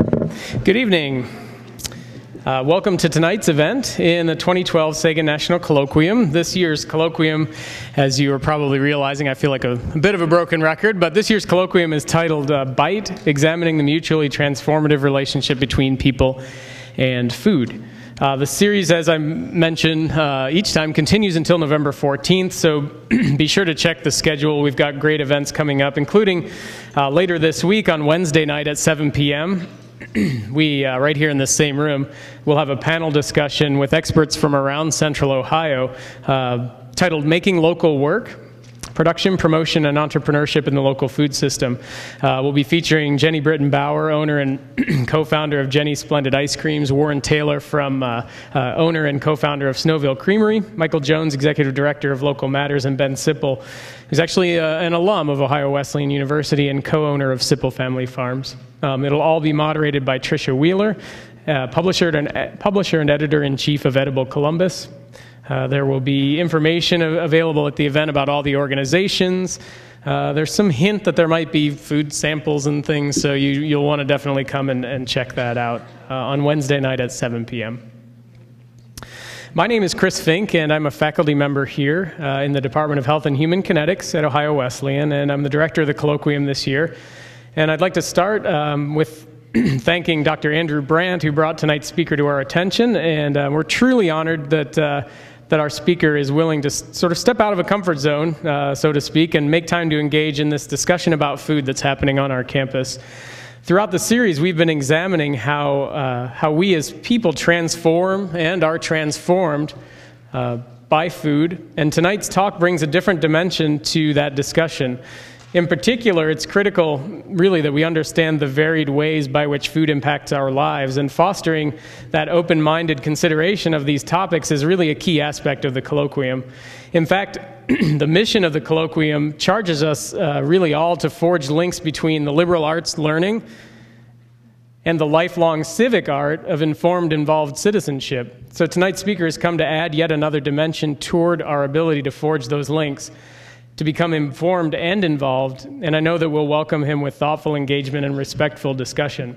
Good evening. Welcome to tonight's event in the 2012 Sagan National Colloquium. This year's Colloquium, as you are probably realizing, I feel like a bit of a broken record, but this year's Colloquium is titled Bite, Examining the Mutually Transformative Relationship Between People and Food. The series, as I mentioned each time, continues until November 14th, so be sure to check the schedule. We've got great events coming up, including later this week on Wednesday night at 7 p.m. We, right here in this same room, will have a panel discussion with experts from around Central Ohio titled Making Local Work, Production, Promotion, and Entrepreneurship in the Local Food System. We'll be featuring Jenny Britton-Bauer, owner and co-founder of Jenny's Splendid Ice Creams, Warren Taylor, from owner and co-founder of Snowville Creamery, Michael Jones, Executive Director of Local Matters, and Ben Sipple, who's actually an alum of Ohio Wesleyan University and co-owner of Sipple Family Farms. It'll all be moderated by Tricia Wheeler, publisher and editor-in-chief of Edible Columbus. There will be information available at the event about all the organizations. There's some hint that there might be food samples and things, so you'll want to definitely come and check that out on Wednesday night at 7 p.m. My name is Chris Fink, and I'm a faculty member here in the Department of Health and Human Kinetics at Ohio Wesleyan, and I'm the director of the Colloquium this year. And I'd like to start with thanking Dr. Andrew Brandt, who brought tonight's speaker to our attention, and we're truly honored that our speaker is willing to sort of step out of a comfort zone, so to speak, and make time to engage in this discussion about food that's happening on our campus. Throughout the series, we've been examining how we as people transform and are transformed by food, and tonight's talk brings a different dimension to that discussion. In particular, it's critical, really, that we understand the varied ways by which food impacts our lives, and fostering that open-minded consideration of these topics is really a key aspect of the Colloquium. In fact, the mission of the Colloquium charges us really all to forge links between the liberal arts learning and the lifelong civic art of informed, involved citizenship. So tonight's speaker has come to add yet another dimension toward our ability to forge those links, to become informed and involved, and I know that we'll welcome him with thoughtful engagement and respectful discussion.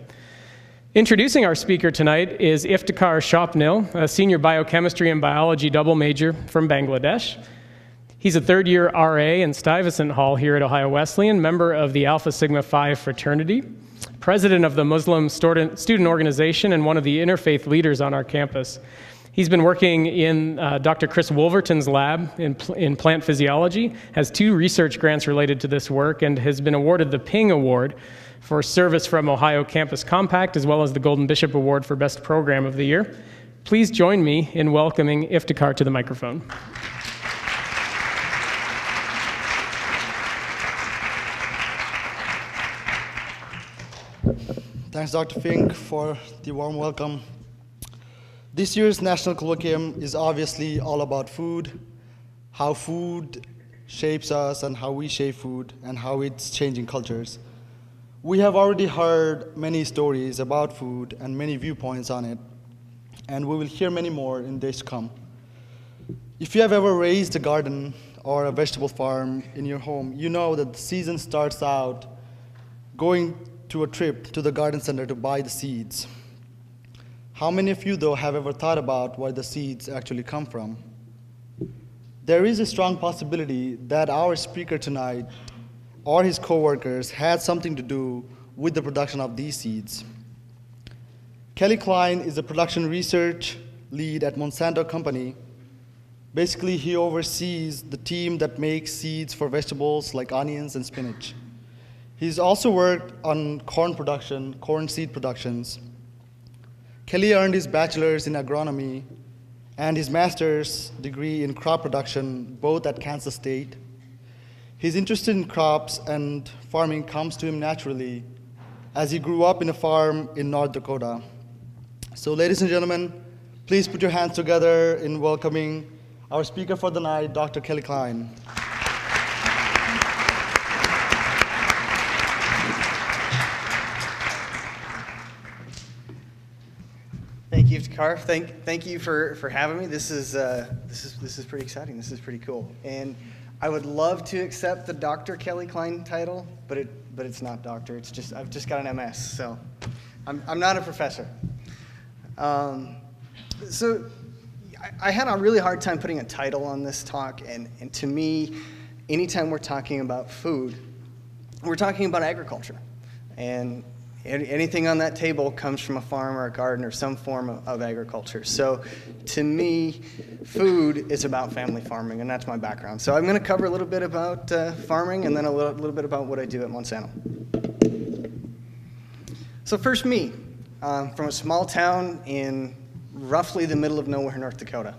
Introducing our speaker tonight is Iftikhar Shopnil, a senior biochemistry and biology double major from Bangladesh. He's a third-year RA in Stuyvesant Hall here at Ohio Wesleyan, member of the Alpha Sigma Phi fraternity, president of the Muslim student organization, and one of the interfaith leaders on our campus. He's been working in Dr. Chris Wolverton's lab in plant physiology, has 2 research grants related to this work, and has been awarded the Ping Award for service from Ohio Campus Compact, as well as the Golden Bishop Award for Best Program of the Year. Please join me in welcoming Iftikhar to the microphone. Thanks, Dr. Fink, for the warm welcome. This year's National Colloquium is obviously all about food, how food shapes us and how we shape food and how it's changing cultures. We have already heard many stories about food and many viewpoints on it, and we will hear many more in days to come. If you have ever raised a garden or a vegetable farm in your home, you know that the season starts out going to a trip to the garden center to buy the seeds. How many of you, though, have ever thought about where the seeds actually come from? There is a strong possibility that our speaker tonight or his coworkers had something to do with the production of these seeds. Kelly Klein is a production research lead at Monsanto Company. Basically, he oversees the team that makes seeds for vegetables like onions and spinach. He's also worked on corn seed productions. Kelly earned his bachelor's in agronomy and his master's degree in crop production, both at Kansas State. His interest in crops and farming comes to him naturally as he grew up in a farm in North Dakota. So ladies and gentlemen, please put your hands together in welcoming our speaker for the night, Dr. Kelly Klein. Thank you, Iftikhar. Thank you for having me. This is pretty exciting. This is pretty cool. And I would love to accept the Dr. Kelly Klein title, but it's not doctor. It's just I've just got an MS. So I'm not a professor. So I had a really hard time putting a title on this talk, and to me, anytime we're talking about food, we're talking about agriculture. And anything on that table comes from a farm or a garden or some form of agriculture. So to me, food is about family farming, and that's my background. So I'm going to cover a little bit about farming and then a little bit about what I do at Monsanto. So first, me, from a small town in roughly the middle of nowhere, North Dakota.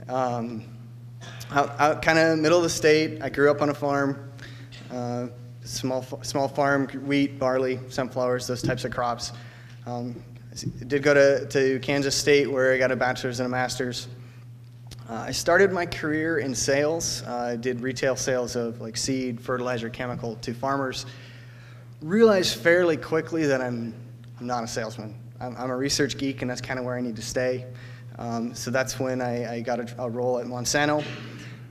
Out kind of middle of the state. I grew up on a farm, small farm, wheat, barley, sunflowers, those types of crops. I did go to Kansas State, where I got a bachelor's and a master's. I started my career in sales. I did retail sales of like seed, fertilizer, chemical to farmers. Realized fairly quickly that I'm not a salesman. I'm a research geek, and that's kind of where I need to stay. So that's when I got a role at Monsanto.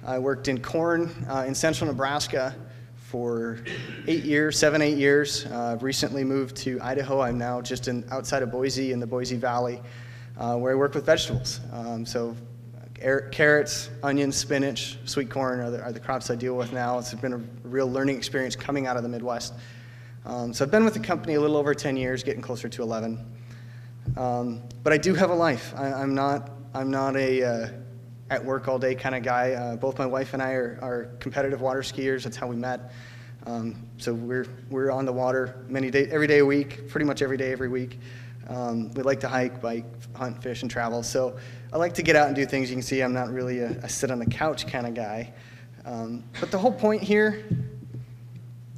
I worked in corn in central Nebraska for 8 years, 7-8 years. Recently moved to Idaho. I'm now just outside of Boise in the Boise Valley, where I work with vegetables. So carrots, onions, spinach, sweet corn are the crops I deal with now. It's been a real learning experience coming out of the Midwest. So I've been with the company a little over 10 years, getting closer to 11. But I do have a life. I'm not a at work all day kind of guy. Both my wife and I are competitive water skiers. That's how we met. So we're on the water every day a week, pretty much every day, every week. We like to hike, bike, hunt, fish, and travel. So I like to get out and do things. You can see I'm not really a sit on the couch kind of guy. But the whole point here,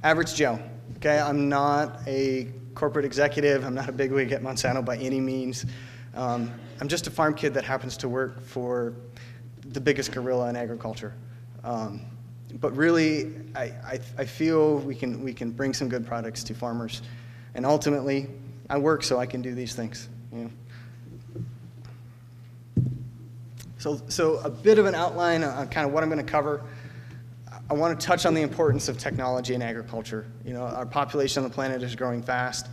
average Joe. Okay, I'm not a corporate executive. I'm not a bigwig at Monsanto by any means. I'm just a farm kid that happens to work for the biggest gorilla in agriculture. But really, I feel we can bring some good products to farmers, and ultimately, I work so I can do these things. You know? So a bit of an outline on kind of what I'm going to cover. I want to touch on the importance of technology in agriculture. You know, our population on the planet is growing fast,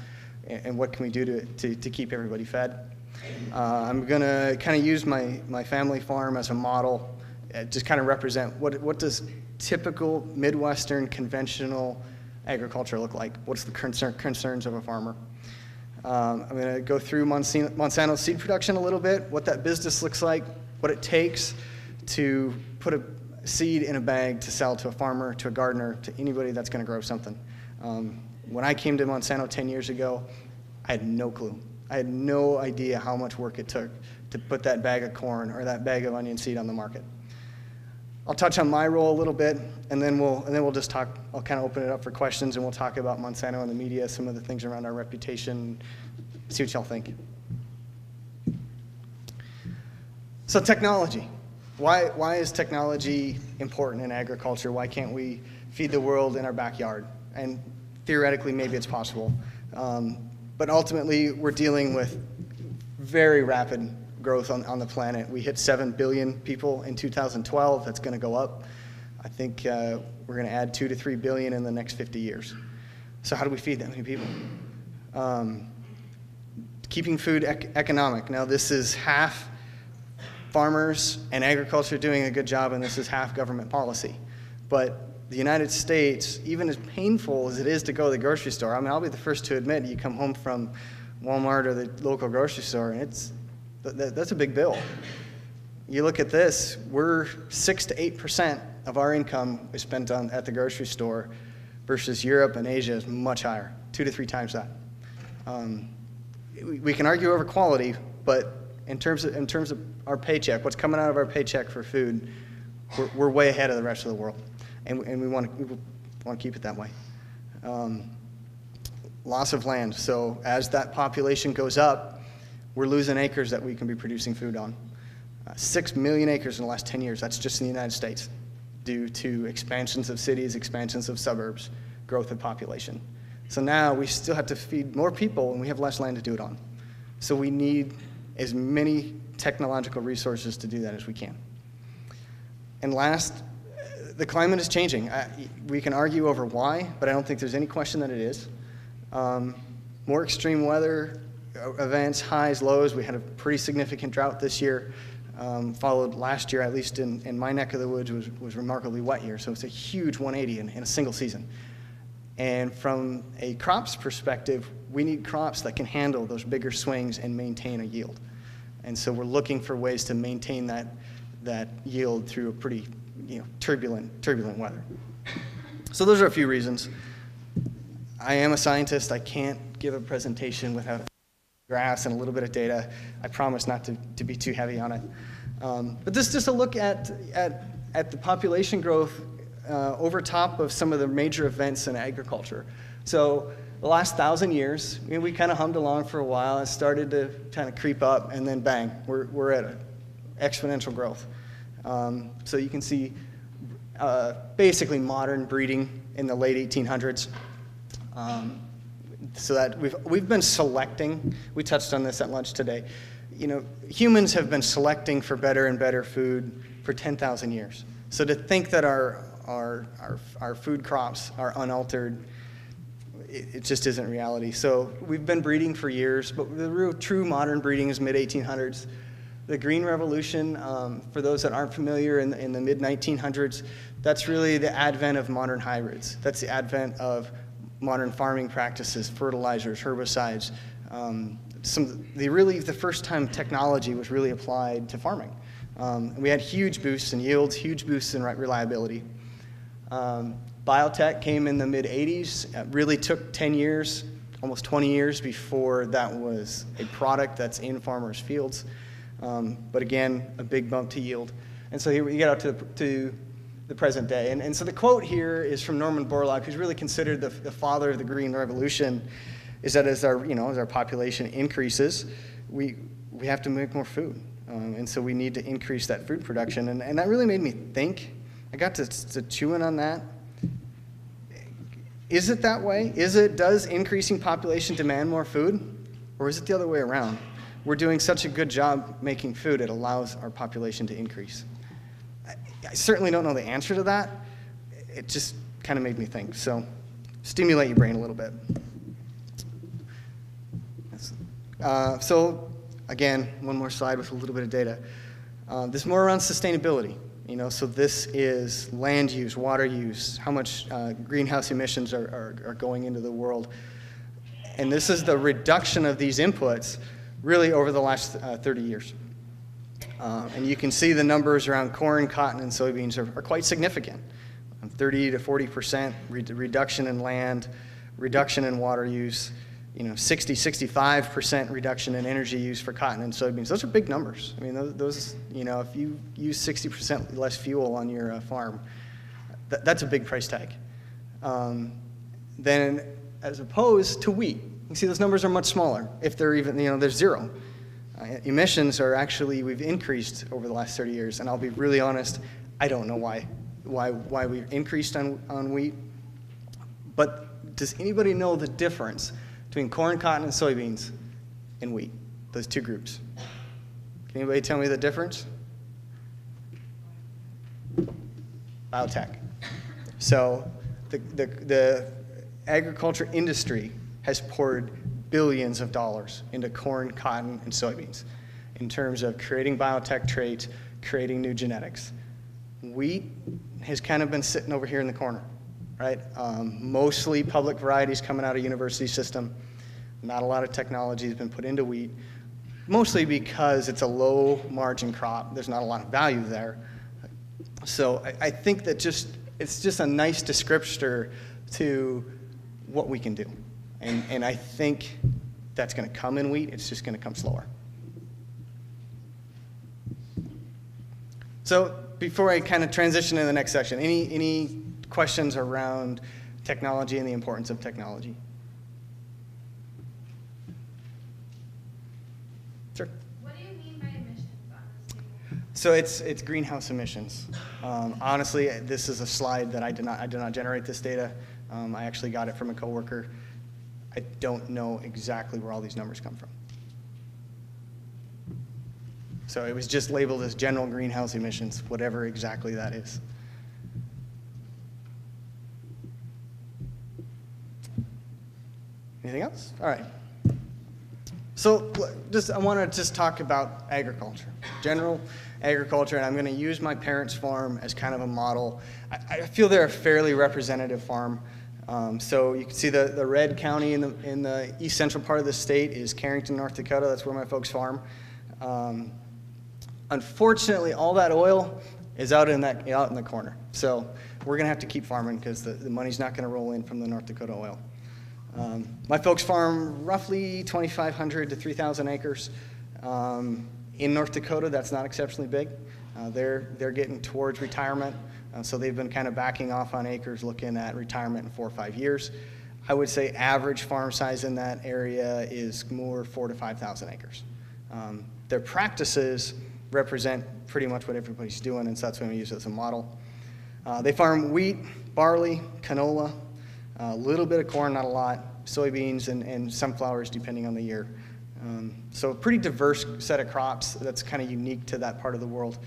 and what can we do to keep everybody fed? I'm going to kind of use my family farm as a model, just kind of represent what does typical Midwestern conventional agriculture look like? What's the concerns of a farmer? I'm going to go through Monsanto's seed production a little bit, what that business looks like, what it takes to put a seed in a bag to sell to a farmer, to a gardener, to anybody that's going to grow something. When I came to Monsanto 10 years ago, I had no clue. I had no idea how much work it took to put that bag of corn or that bag of onion seed on the market. I'll touch on my role a little bit, and then we'll just talk. I'll kind of open it up for questions, and we'll talk about Monsanto and the media, some of the things around our reputation, see what y'all think. So technology. Why is technology important in agriculture? Why can't we feed the world in our backyard? And theoretically, maybe it's possible. But ultimately, we're dealing with very rapid growth on the planet. We hit 7 billion people in 2012. That's going to go up. I think we're going to add 2 to 3 billion in the next 50 years. So how do we feed that many people? Keeping food economic. Now, this is half farmers and agriculture doing a good job, and this is half government policy. But the United States, even as painful as it is to go to the grocery store, I mean, I'll be the first to admit, you come home from Walmart or the local grocery store, and that's a big bill. You look at this, we're 6 to 8% of our income is spent at the grocery store, versus Europe and Asia is much higher, 2 to 3 times that. We can argue over quality, but in terms of our paycheck, what's coming out of our paycheck for food, we're way ahead of the rest of the world, and we want to keep it that way. Loss of land. So as that population goes up, we're losing acres that we can be producing food on. 6 million acres in the last 10 years. That's just in the United States, due to expansions of cities, expansions of suburbs, growth of population. So now we still have to feed more people, and we have less land to do it on. So we need as many technological resources to do that as we can. And last, the climate is changing. We can argue over why, but I don't think there's any question that it is. More extreme weather, events, highs, lows. We had a pretty significant drought this year, followed last year, at least in my neck of the woods, was remarkably wet year. So it's a huge 180 in a single season. And from a crops perspective, we need crops that can handle those bigger swings and maintain a yield. And so we're looking for ways to maintain that yield through a pretty turbulent weather. So those are a few reasons. I am a scientist. I can't give a presentation without graphs and a little bit of data. I promise not to be too heavy on it. But this is just a look at the population growth over top of some of the major events in agriculture. So the last 1,000 years, we kind of hummed along for a while. It started to kind of creep up, and then bang, we're at an exponential growth. So you can see basically modern breeding in the late 1800s. So that we've been selecting. We touched on this at lunch today. Humans have been selecting for better and better food for 10,000 years. So to think that our food crops are unaltered, it just isn't reality. So we've been breeding for years, but the real true modern breeding is mid-1800s. The Green Revolution, for those that aren't familiar, in the mid-1900s, that's really the advent of modern hybrids. That's the advent of modern farming practices, fertilizers, herbicides. The first time technology was really applied to farming. We had huge boosts in yields, huge boosts in reliability. Biotech came in the mid-80s. It really took 10 years, almost 20 years before that was a product that's in farmers' fields. But again, a big bump to yield. And so here we get out to the present day. And so the quote here is from Norman Borlaug, who's really considered the father of the Green Revolution, is that as our population increases, we have to make more food. And so we need to increase that food production. And that really made me think. I got to chewing on that. Is it that way? Does increasing population demand more food? Or is it the other way around? We're doing such a good job making food, it allows our population to increase. I certainly don't know the answer to that. It just kind of made me think. So stimulate your brain a little bit. So again, one more slide with a little bit of data. This is more around sustainability. So this is land use, water use, how much greenhouse emissions are going into the world. And this is the reduction of these inputs really over the last 30 years. And you can see the numbers around corn, cotton, and soybeans are quite significant. 30 to 40% reduction in land, reduction in water use, 60, 65% reduction in energy use for cotton and soybeans. Those are big numbers. I mean, those if you use 60% less fuel on your farm, that's a big price tag. Then as opposed to wheat. You see those numbers are much smaller. If they're even, there's zero. Emissions are actually, we've increased over the last 30 years, and I'll be really honest, I don't know why we've increased on wheat. But does anybody know the difference between corn, cotton, and soybeans and wheat, those two groups? Can anybody tell me the difference? Biotech. So the agriculture industry has poured billions of dollars into corn, cotton, and soybeans in terms of creating biotech traits, creating new genetics. Wheat has kind of been sitting over here in the corner, right? Mostly public varieties coming out of university system. Not a lot of technology has been put into wheat, mostly because it's a low margin crop. There's not a lot of value there. So I think that it's just a nice descriptor to what we can do. And I think that's going to come in wheat. It's just going to come slower. So before I kind of transition to the next section, any questions around technology and the importance of technology? Sure. What do you mean by emissions on this table? So it's greenhouse emissions. Honestly, this is a slide that I did not generate this data. I actually got it from a coworker. I don't know exactly where all these numbers come from. So it was just labeled as general greenhouse emissions, whatever exactly that is. Anything else? All right. So I want to just talk about agriculture, general agriculture, and I'm going to use my parents' farm as kind of a model. I feel they're a fairly representative farm. So you can see the red county in the east central part of the state is Carrington, North Dakota. That's where my folks farm. Unfortunately, all that oil is out in the corner. So we're going to have to keep farming because the money's not going to roll in from the North Dakota oil. My folks farm roughly 2,500 to 3,000 acres. In North Dakota, that's not exceptionally big. They're getting towards retirement, so they've been kind of backing off on acres, looking at retirement in 4 or 5 years. I would say average farm size in that area is more 4,000 to 5,000 acres. Their practices represent pretty much what everybody's doing, and so that's what we use as a model. They farm wheat, barley, canola, a little bit of corn, not a lot, soybeans, and sunflowers depending on the year. So a pretty diverse set of crops that's kind of unique to that part of the world.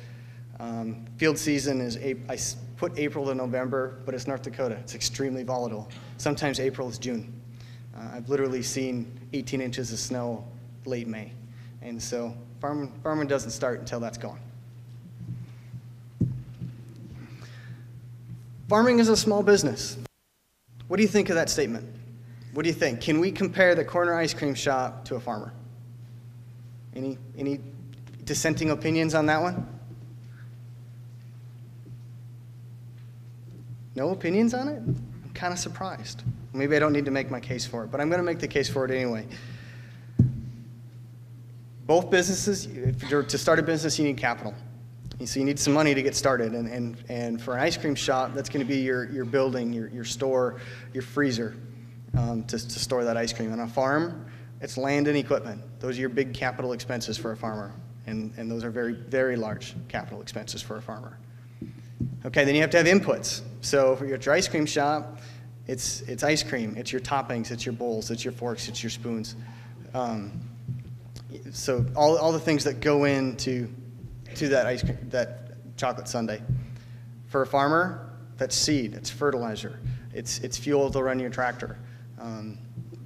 Field season is, I put April to November, but it's North Dakota. It's extremely volatile. Sometimes April is June. I've literally seen 18 inches of snow late May. And so farming doesn't start until that's gone. Farming is a small business. What do you think of that statement? What do you think? Can we compare the corner ice cream shop to a farmer? Any dissenting opinions on that one? No opinions on it? I'm kind of surprised. Maybe I don't need to make my case for it, but I'm going to make the case for it anyway. Both businesses, to start a business, you need capital. So you need some money to get started, and for an ice cream shop, that's going to be your building, your store, your freezer to store that ice cream. On a farm, it's land and equipment. Those are your big capital expenses for a farmer, and those are very, very large capital expenses for a farmer. Okay, then you have to have inputs. So for your ice cream shop, it's ice cream, it's your toppings, it's your bowls, it's your forks, it's your spoons. So all the things that go into that ice cream, that chocolate sundae. For a farmer, that's seed, it's fertilizer, it's fuel to run your tractor,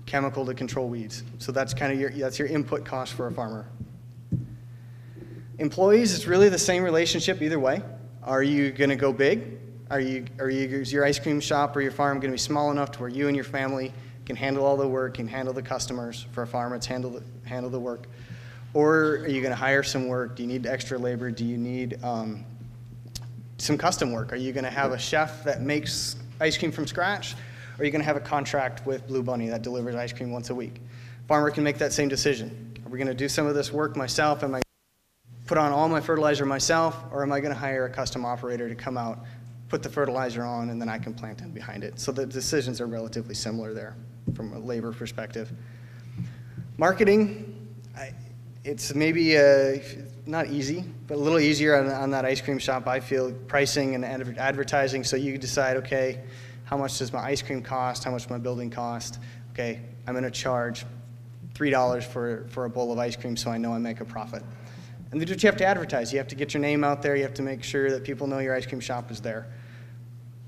chemical to control weeds. So that's kind of that's your input cost for a farmer. Employees, it's really the same relationship either way. Are you going to go big? Is your ice cream shop or your farm going to be small enough to where you and your family can handle all the work, can handle the customers? For a farmer, it's handle the work. Or are you going to hire some work? Do you need extra labor? Do you need some custom work? Are you going to have a chef that makes ice cream from scratch? Or are you going to have a contract with Blue Bunny that delivers ice cream once a week? Farmer can make that same decision. Are we going to do some of this work myself? Am I put on all my fertilizer myself? Or am I going to hire a custom operator to come out, put the fertilizer on, and then I can plant in behind it? So the decisions are relatively similar there from a labor perspective. Marketing, it's maybe not easy, but a little easier on that ice cream shop, I feel. Pricing and advertising, so you decide, okay, how much does my ice cream cost? How much does my building cost? Okay, I'm going to charge $3 for a bowl of ice cream so I know I make a profit. And that's what you have to advertise. You have to get your name out there. You have to make sure that people know your ice cream shop is there.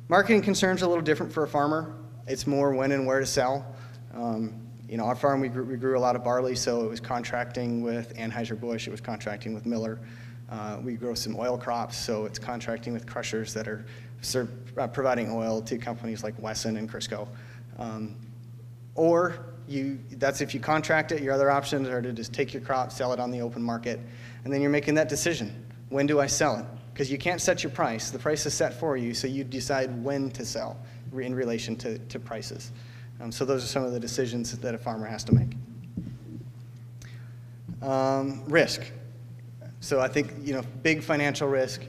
Marketing concerns are a little different for a farmer. It's more when and where to sell. Our farm, we grew a lot of barley, so it was contracting with Anheuser-Busch, it was contracting with Miller. We grow some oil crops, so it's contracting with crushers that are providing oil to companies like Wesleyan and Crisco. That's if you contract it. Your other options are to just take your crop, sell it on the open market, and then you're making that decision. When do I sell it? Because you can't set your price. The price is set for you, so you decide when to sell in relation to prices. So those are some of the decisions that a farmer has to make. Risk. So I think, big financial risk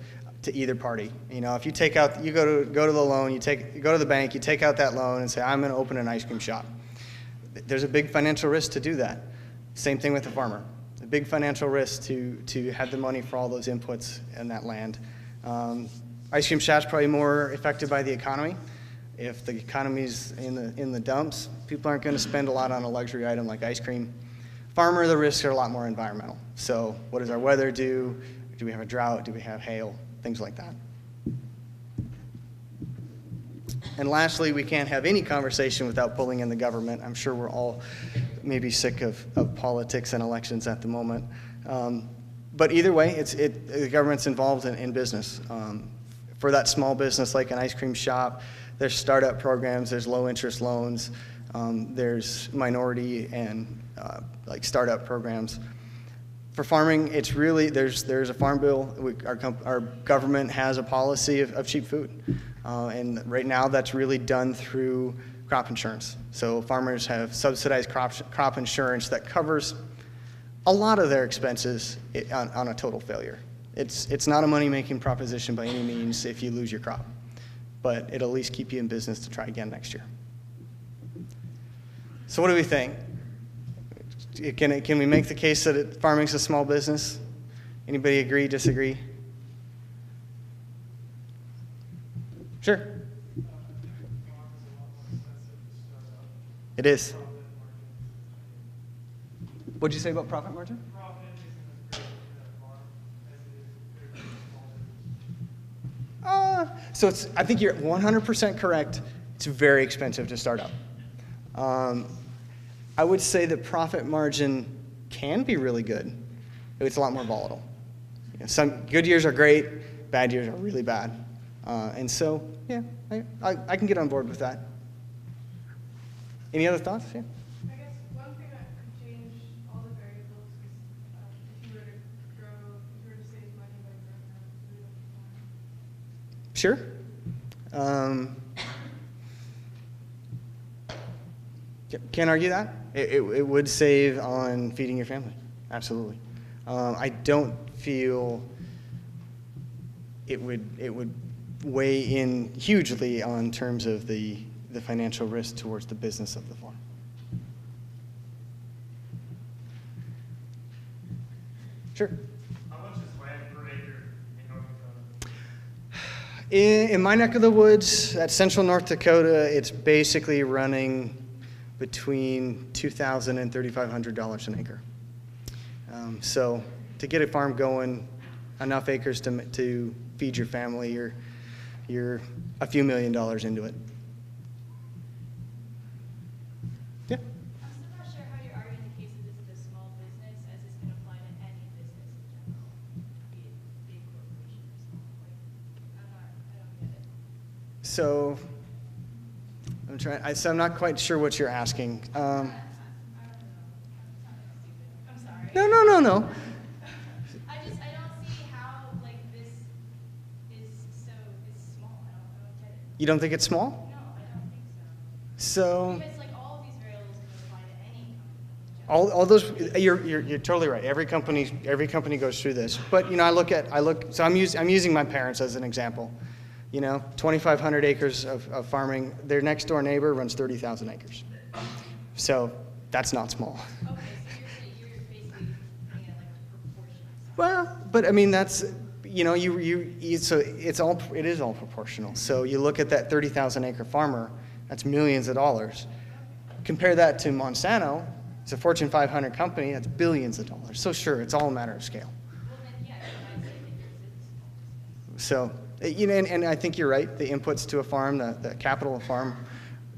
to either party. If you take out, you go to the loan, you go to the bank, you take out that loan and say, I'm going to open an ice cream shop. There's a big financial risk to do that. Same thing with the farmer. A big financial risk to have the money for all those inputs in that land. Ice cream shop's probably more affected by the economy. If the economy's in the dumps, people aren't going to spend a lot on a luxury item like ice cream. Farmer, the risks are a lot more environmental. So what does our weather do? Do we have a drought? Do we have hail? Things like that. And lastly, we can't have any conversation without pulling in the government. I'm sure we're all maybe sick of politics and elections at the moment. But either way, the government's involved in business. For that small business like an ice cream shop, there's startup programs, there's low interest loans, there's minority and like startup programs. For farming, it's really, there's a farm bill. Our government has a policy of cheap food. And right now that's really done through crop insurance. So farmers have subsidized crop insurance that covers a lot of their expenses on a total failure. It's not a money-making proposition by any means if you lose your crop, but it'll at least keep you in business to try again next year. So what do we think? Can we make the case that farming's a small business? Anybody agree, disagree? Sure. It is. What'd you say about profit margin? So I think you're 100% correct. It's very expensive to start up. I would say the profit margin can be really good. It's a lot more volatile. You know, some good years are great, bad years are really bad. And so, yeah, I can get on board with that. Any other thoughts? Yeah. I guess one thing that could change all the variables is if you were to save money by growing food on the farm. Sure. Can't argue that. It would save on feeding your family. Absolutely. I don't feel it would weigh in hugely on terms of the financial risk towards the business of the farm. Sure. How much is land per acre in North Dakota? In my neck of the woods, at central North Dakota, it's basically running between $2,000 and $3,500 an acre. So to get a farm going, enough acres to feed your family, you're a few $1 million into it. Yeah. I'm still not sure how you're arguing the case that this is a small business as this can apply to any business in general, be it big corporation or small. Like, I don't get it. So I'm not quite sure what you're asking. I don't know. I'm sorry. No. I don't see how like this is small. I don't get it. You don't think it's small? No, I don't think so. So Because like all of these variables can apply to any company. in general. all those, you're totally right. Every company goes through this. But you know, so I'm using my parents as an example. You know, 2,500 acres of farming. Their next door neighbor runs 30,000 acres. So that's not small. Okay, so you're basically looking at like a proportion. Well, but I mean that's, you know, so it is all proportional. So you look at that 30,000 acre farmer, that's millions of dollars. Compare that to Monsanto, it's a Fortune 500 company, that's billions of dollars. So sure, it's all a matter of scale. Well, then, yeah, I'd say that yours is a small business. So, you know, and I think you're right. The inputs to a farm, the capital of a farm,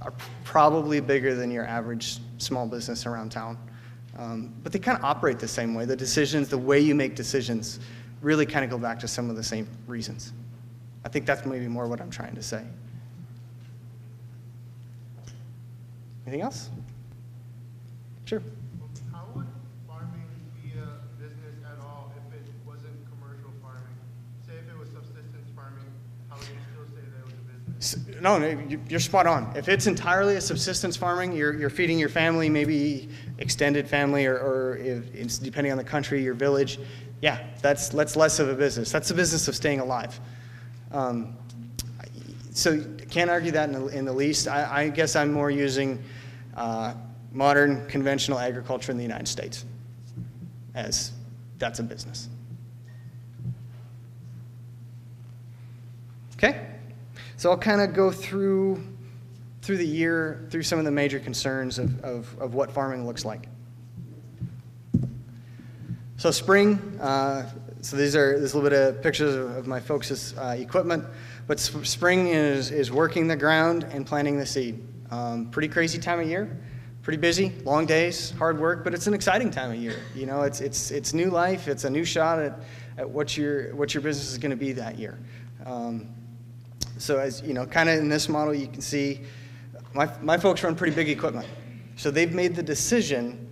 are probably bigger than your average small business around town. But they kind of operate the same way. The decisions, the way you make decisions, really kind of go back to some of the same reasons. I think that's maybe more what I'm trying to say. Anything else? Sure. How would farming be a business at all if it wasn't commercial farming? Say if it was subsistence farming, how would you still say that it was a business? No, you're spot on. If it's entirely a subsistence farming, you're feeding your family, maybe extended family, or if it's depending on the country, your village. Yeah, that's less of a business. That's the business of staying alive. So can't argue that in the least. I guess I'm more using modern conventional agriculture in the United States as that's a business. Okay, so I'll kind of go through the year, through some of the major concerns of what farming looks like. So spring, so there's a little bit of pictures of my folks' equipment, but spring is working the ground and planting the seed. Pretty crazy time of year, pretty busy, long days, hard work, but it's an exciting time of year. You know, it's new life. It's a new shot at what your business is going to be that year. So as you know, kind of in this model, you can see my folks run pretty big equipment. So they've made the decision,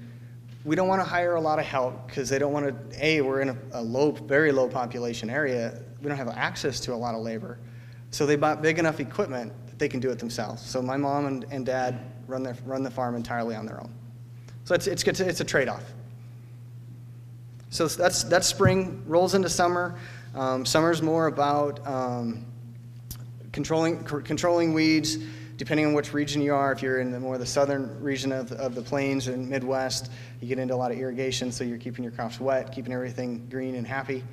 we don't want to hire a lot of help because they don't want to, we're in a very low population area. We don't have access to a lot of labor. So they bought big enough equipment that they can do it themselves. So my mom and dad run the farm entirely on their own. So it's a trade-off. So that's spring, rolls into summer. Summer's more about controlling weeds, depending on which region you are. If you're in the southern region of the plains and Midwest, you get into a lot of irrigation, so you're keeping your crops wet, keeping everything green and happy.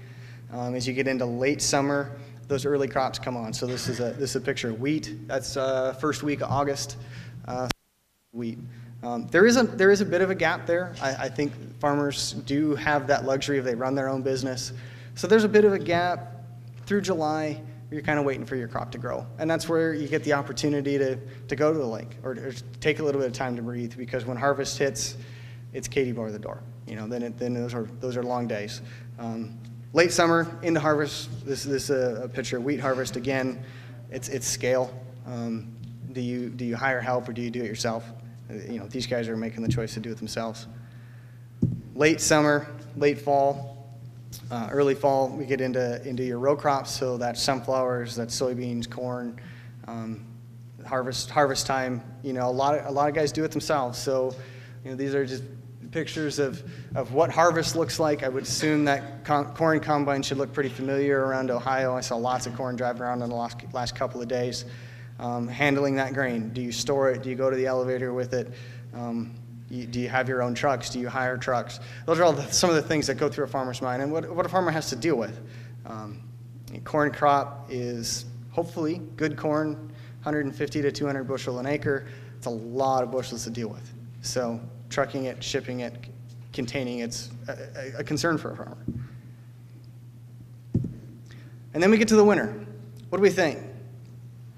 As you get into late summer, those early crops come on. So this is a picture of wheat. That's first week of August. Wheat. There is a bit of a gap there. I think farmers do have that luxury if they run their own business. So there's a bit of a gap through July. You're kind of waiting for your crop to grow, and that's where you get the opportunity to go to the lake or take a little bit of time to breathe, because when harvest hits, it's Katie bar the door. You know, then those are long days. Late summer into harvest. This is a picture of wheat harvest again. It's scale. Do you hire help or do you do it yourself? You know, these guys are making the choice to do it themselves. Late summer, late fall. Early fall, we get into your row crops, so that's sunflowers, that's soybeans, corn. Harvest time, you know, a lot of guys do it themselves. So, you know, these are just pictures of what harvest looks like. I would assume that corn combine should look pretty familiar around Ohio. I saw lots of corn driving around in the last couple of days. Handling that grain. Do you store it? Do you go to the elevator with it? Do you have your own trucks? Do you hire trucks? Those are all some of the things that go through a farmer's mind and what a farmer has to deal with. Corn crop is hopefully good corn, 150 to 200 bushel an acre. It's a lot of bushels to deal with. So trucking it, shipping it, containing it's a concern for a farmer. And then we get to the winter. What do we think?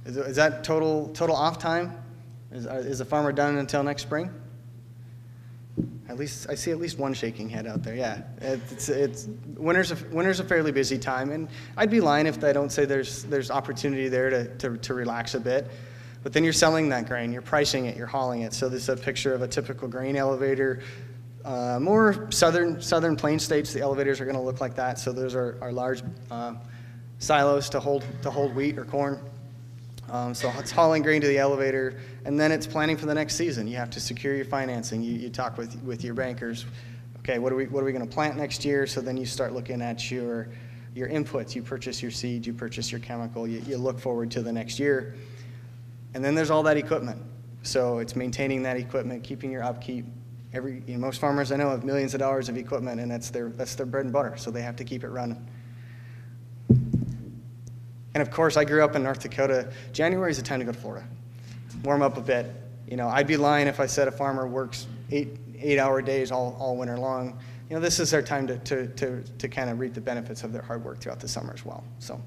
Is that total off time? Is the farmer done until next spring? At least I see at least one shaking head out there. Yeah, winter's a fairly busy time, and I'd be lying if I don't say there's opportunity there to relax a bit. But then you're selling that grain, you're pricing it, you're hauling it. So this is a picture of a typical grain elevator. More southern plain states, the elevators are going to look like that. So those are large silos to hold wheat or corn. So it's hauling grain to the elevator, and then it's planning for the next season. You have to secure your financing. You talk with your bankers. Okay, what are we going to plant next year? So then you start looking at your inputs. You purchase your seed, you purchase your chemical. You look forward to the next year, and then there's all that equipment. So it's maintaining that equipment, keeping your upkeep. Most farmers I know have millions of dollars of equipment, and that's their bread and butter. So they have to keep it running. And of course, I grew up in North Dakota. January is the time to go to Florida. Warm up a bit. You know, I'd be lying if I said a farmer works eight-hour days all winter long. You know, this is their time to kind of reap the benefits of their hard work throughout the summer as well. So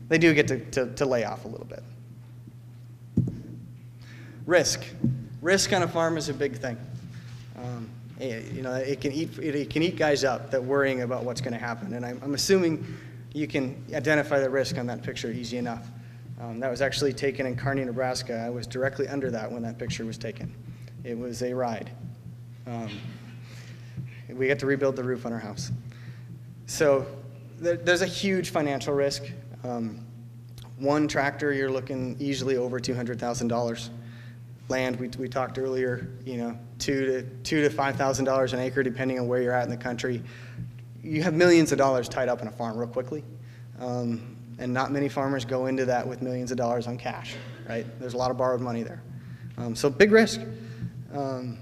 they do get to lay off a little bit. Risk on a farm is a big thing. You know, it can eat guys up that worrying about what's going to happen. And I'm assuming you can identify the risk on that picture easy enough. That was actually taken in Kearney, Nebraska. I was directly under that when that picture was taken. It was a ride. We got to rebuild the roof on our house. So there's a huge financial risk. One tractor, you're looking easily over $200,000. Land, we talked earlier, you know, $2,000 to $5,000 an acre, depending on where you're at in the country. You have millions of dollars tied up in a farm real quickly, and not many farmers go into that with millions of dollars on cash, right? There's a lot of borrowed money there. So big risk. And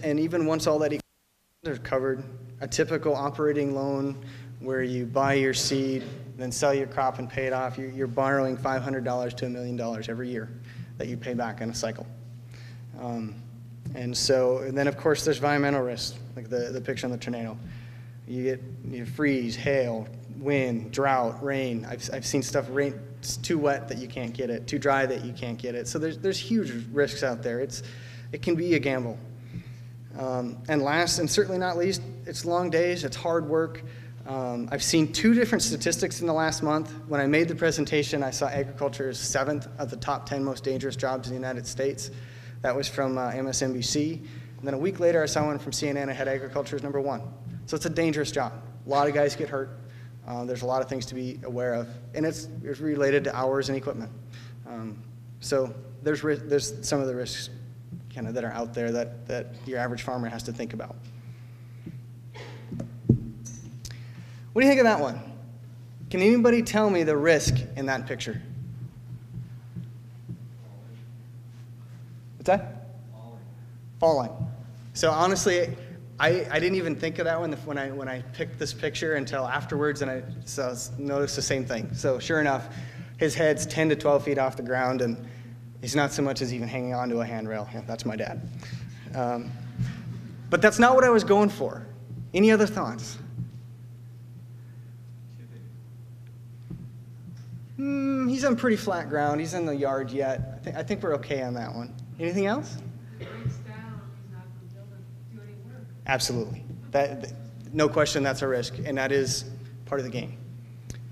even once all that is covered, a typical operating loan where you buy your seed, then sell your crop and pay it off, you're borrowing $500 to $1 million every year that you pay back in a cycle. And then of course there's environmental risks, like the picture on the tornado. You freeze, hail, wind, drought, rain. I've seen stuff rain. It's too wet that you can't get it, too dry that you can't get it. So there's huge risks out there. It can be a gamble. And last, and certainly not least, it's long days, it's hard work. I've seen 2 different statistics in the last month. When I made the presentation, I saw agriculture as 7th of the top 10 most dangerous jobs in the United States. That was from MSNBC. And then a week later, I saw one from CNN that had agriculture as number 1. So it's a dangerous job. A lot of guys get hurt. There's a lot of things to be aware of. And it's related to hours and equipment. So there's some of the risks kind of that are out there that your average farmer has to think about. What do you think of that one? Can anybody tell me the risk in that picture? What's that? Falling. So honestly, I didn't even think of that one when I picked this picture until afterwards, and I noticed the same thing. So sure enough, his head's 10 to 12 feet off the ground, and he's not so much as even hanging onto a handrail. Yeah, that's my dad. But that's not what I was going for. Any other thoughts? He's on pretty flat ground. He's in the yard yet. I think we're okay on that one. Anything else? If it breaks down, he's not going to be able to do any work. Absolutely. No question that's a risk, and that is part of the game.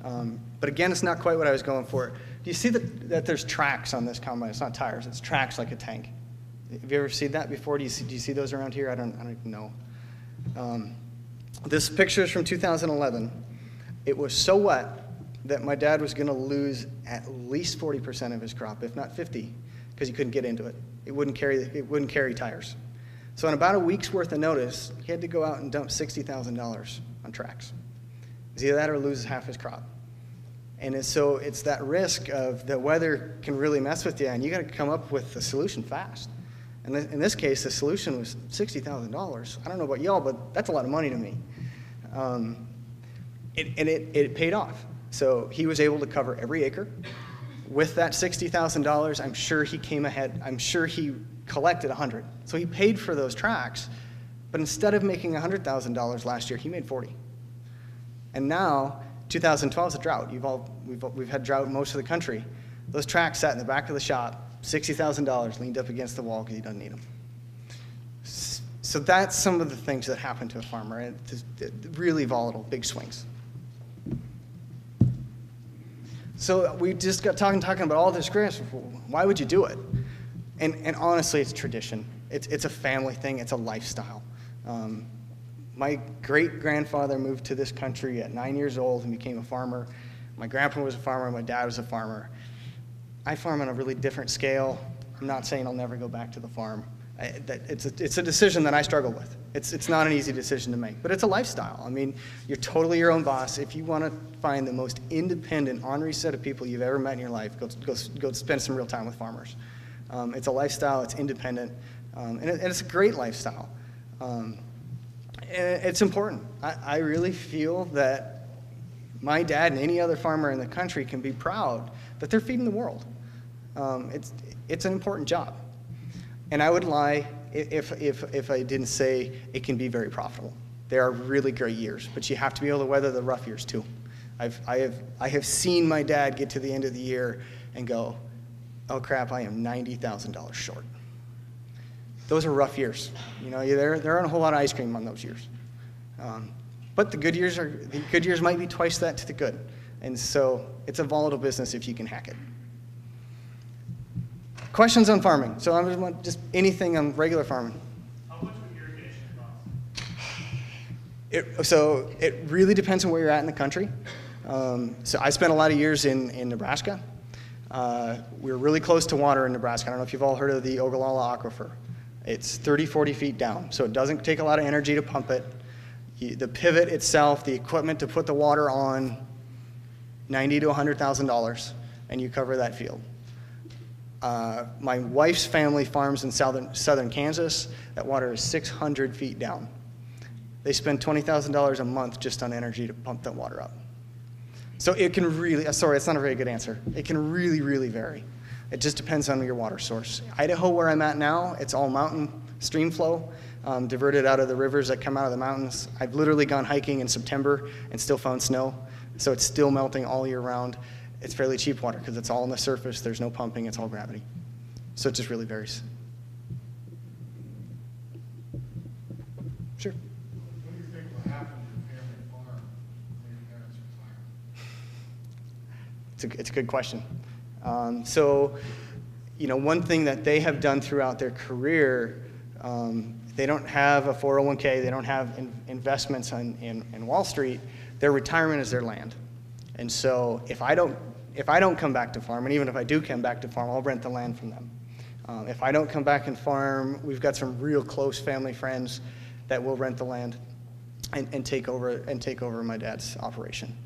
But again, it's not quite what I was going for. Do you see that there's tracks on this combine? It's not tires. It's tracks like a tank. Have you ever seen that before? Do you see those around here? I don't even know. This picture is from 2011. It was so wet that my dad was going to lose at least 40% of his crop, if not 50, because he couldn't get into it. It wouldn't carry tires. So in about a week's worth of notice, he had to go out and dump $60,000 on tracks. It's either that or lose half his crop. And so it's that risk of the weather can really mess with you, and you got to come up with a solution fast. And in this case, the solution was $60,000. I don't know about y'all, but that's a lot of money to me. It paid off. So he was able to cover every acre. With that $60,000, I'm sure he came ahead. I'm sure he collected 100. So he paid for those tracks, but instead of making $100,000 last year, he made 40. And now, 2012 is a drought. We've had drought in most of the country. Those tracks sat in the back of the shop, $60,000 leaned up against the wall because he doesn't need them. So that's some of the things that happen to a farmer. It's really volatile, big swings. So we just got talking about all this grass. Why would you do it? And honestly, it's tradition. It's a family thing. It's a lifestyle. My great-grandfather moved to this country at 9 years old and became a farmer. My grandpa was a farmer. My dad was a farmer. I farm on a really different scale. I'm not saying I'll never go back to the farm. It's a decision that I struggle with. It's not an easy decision to make, but it's a lifestyle. I mean, you're totally your own boss. If you want to find the most independent, ornery set of people you've ever met in your life, go spend some real time with farmers. It's a lifestyle. It's independent, and it's a great lifestyle. And it's important. I really feel that my dad and any other farmer in the country can be proud that they're feeding the world. It's an important job. And I would lie if I didn't say it can be very profitable. There are really great years, but you have to be able to weather the rough years too. I have seen my dad get to the end of the year and go, oh crap, I am $90,000 short. Those are rough years. You know, there aren't a whole lot of ice cream on those years. But the good years might be twice that to the good. And so it's a volatile business if you can hack it. Questions on farming. So I just anything on regular farming. How much would irrigation cost? So it really depends on where you're at in the country. So I spent a lot of years in Nebraska. We're really close to water in Nebraska. I don't know if you've all heard of the Ogallala Aquifer. It's 30, 40 feet down, so it doesn't take a lot of energy to pump it. The pivot itself, the equipment to put the water on, $90,000 to $100,000, and you cover that field. My wife's family farms in southern Kansas. That water is 600 feet down. They spend $20,000 a month just on energy to pump that water up. So it can really, sorry, it's not a very good answer. It can really, really vary. It just depends on your water source. Idaho, where I'm at now, it's all mountain stream flow, diverted out of the rivers that come out of the mountains. I've literally gone hiking in September and still found snow, so it's still melting all year round. It's fairly cheap water because it's all on the surface. There's no pumping. It's all gravity. So it just really varies. Sure. What do you think will happen to your family farm when your parents retire? It's a good question. So, you know, one thing that they have done throughout their career, they don't have a 401k, they don't have investments in Wall Street. Their retirement is their land. And so if I don't come back to farm, and even if I do come back to farm, I'll rent the land from them. If I don't come back and farm, we've got some real close family friends that will rent the land and take over my dad's operation.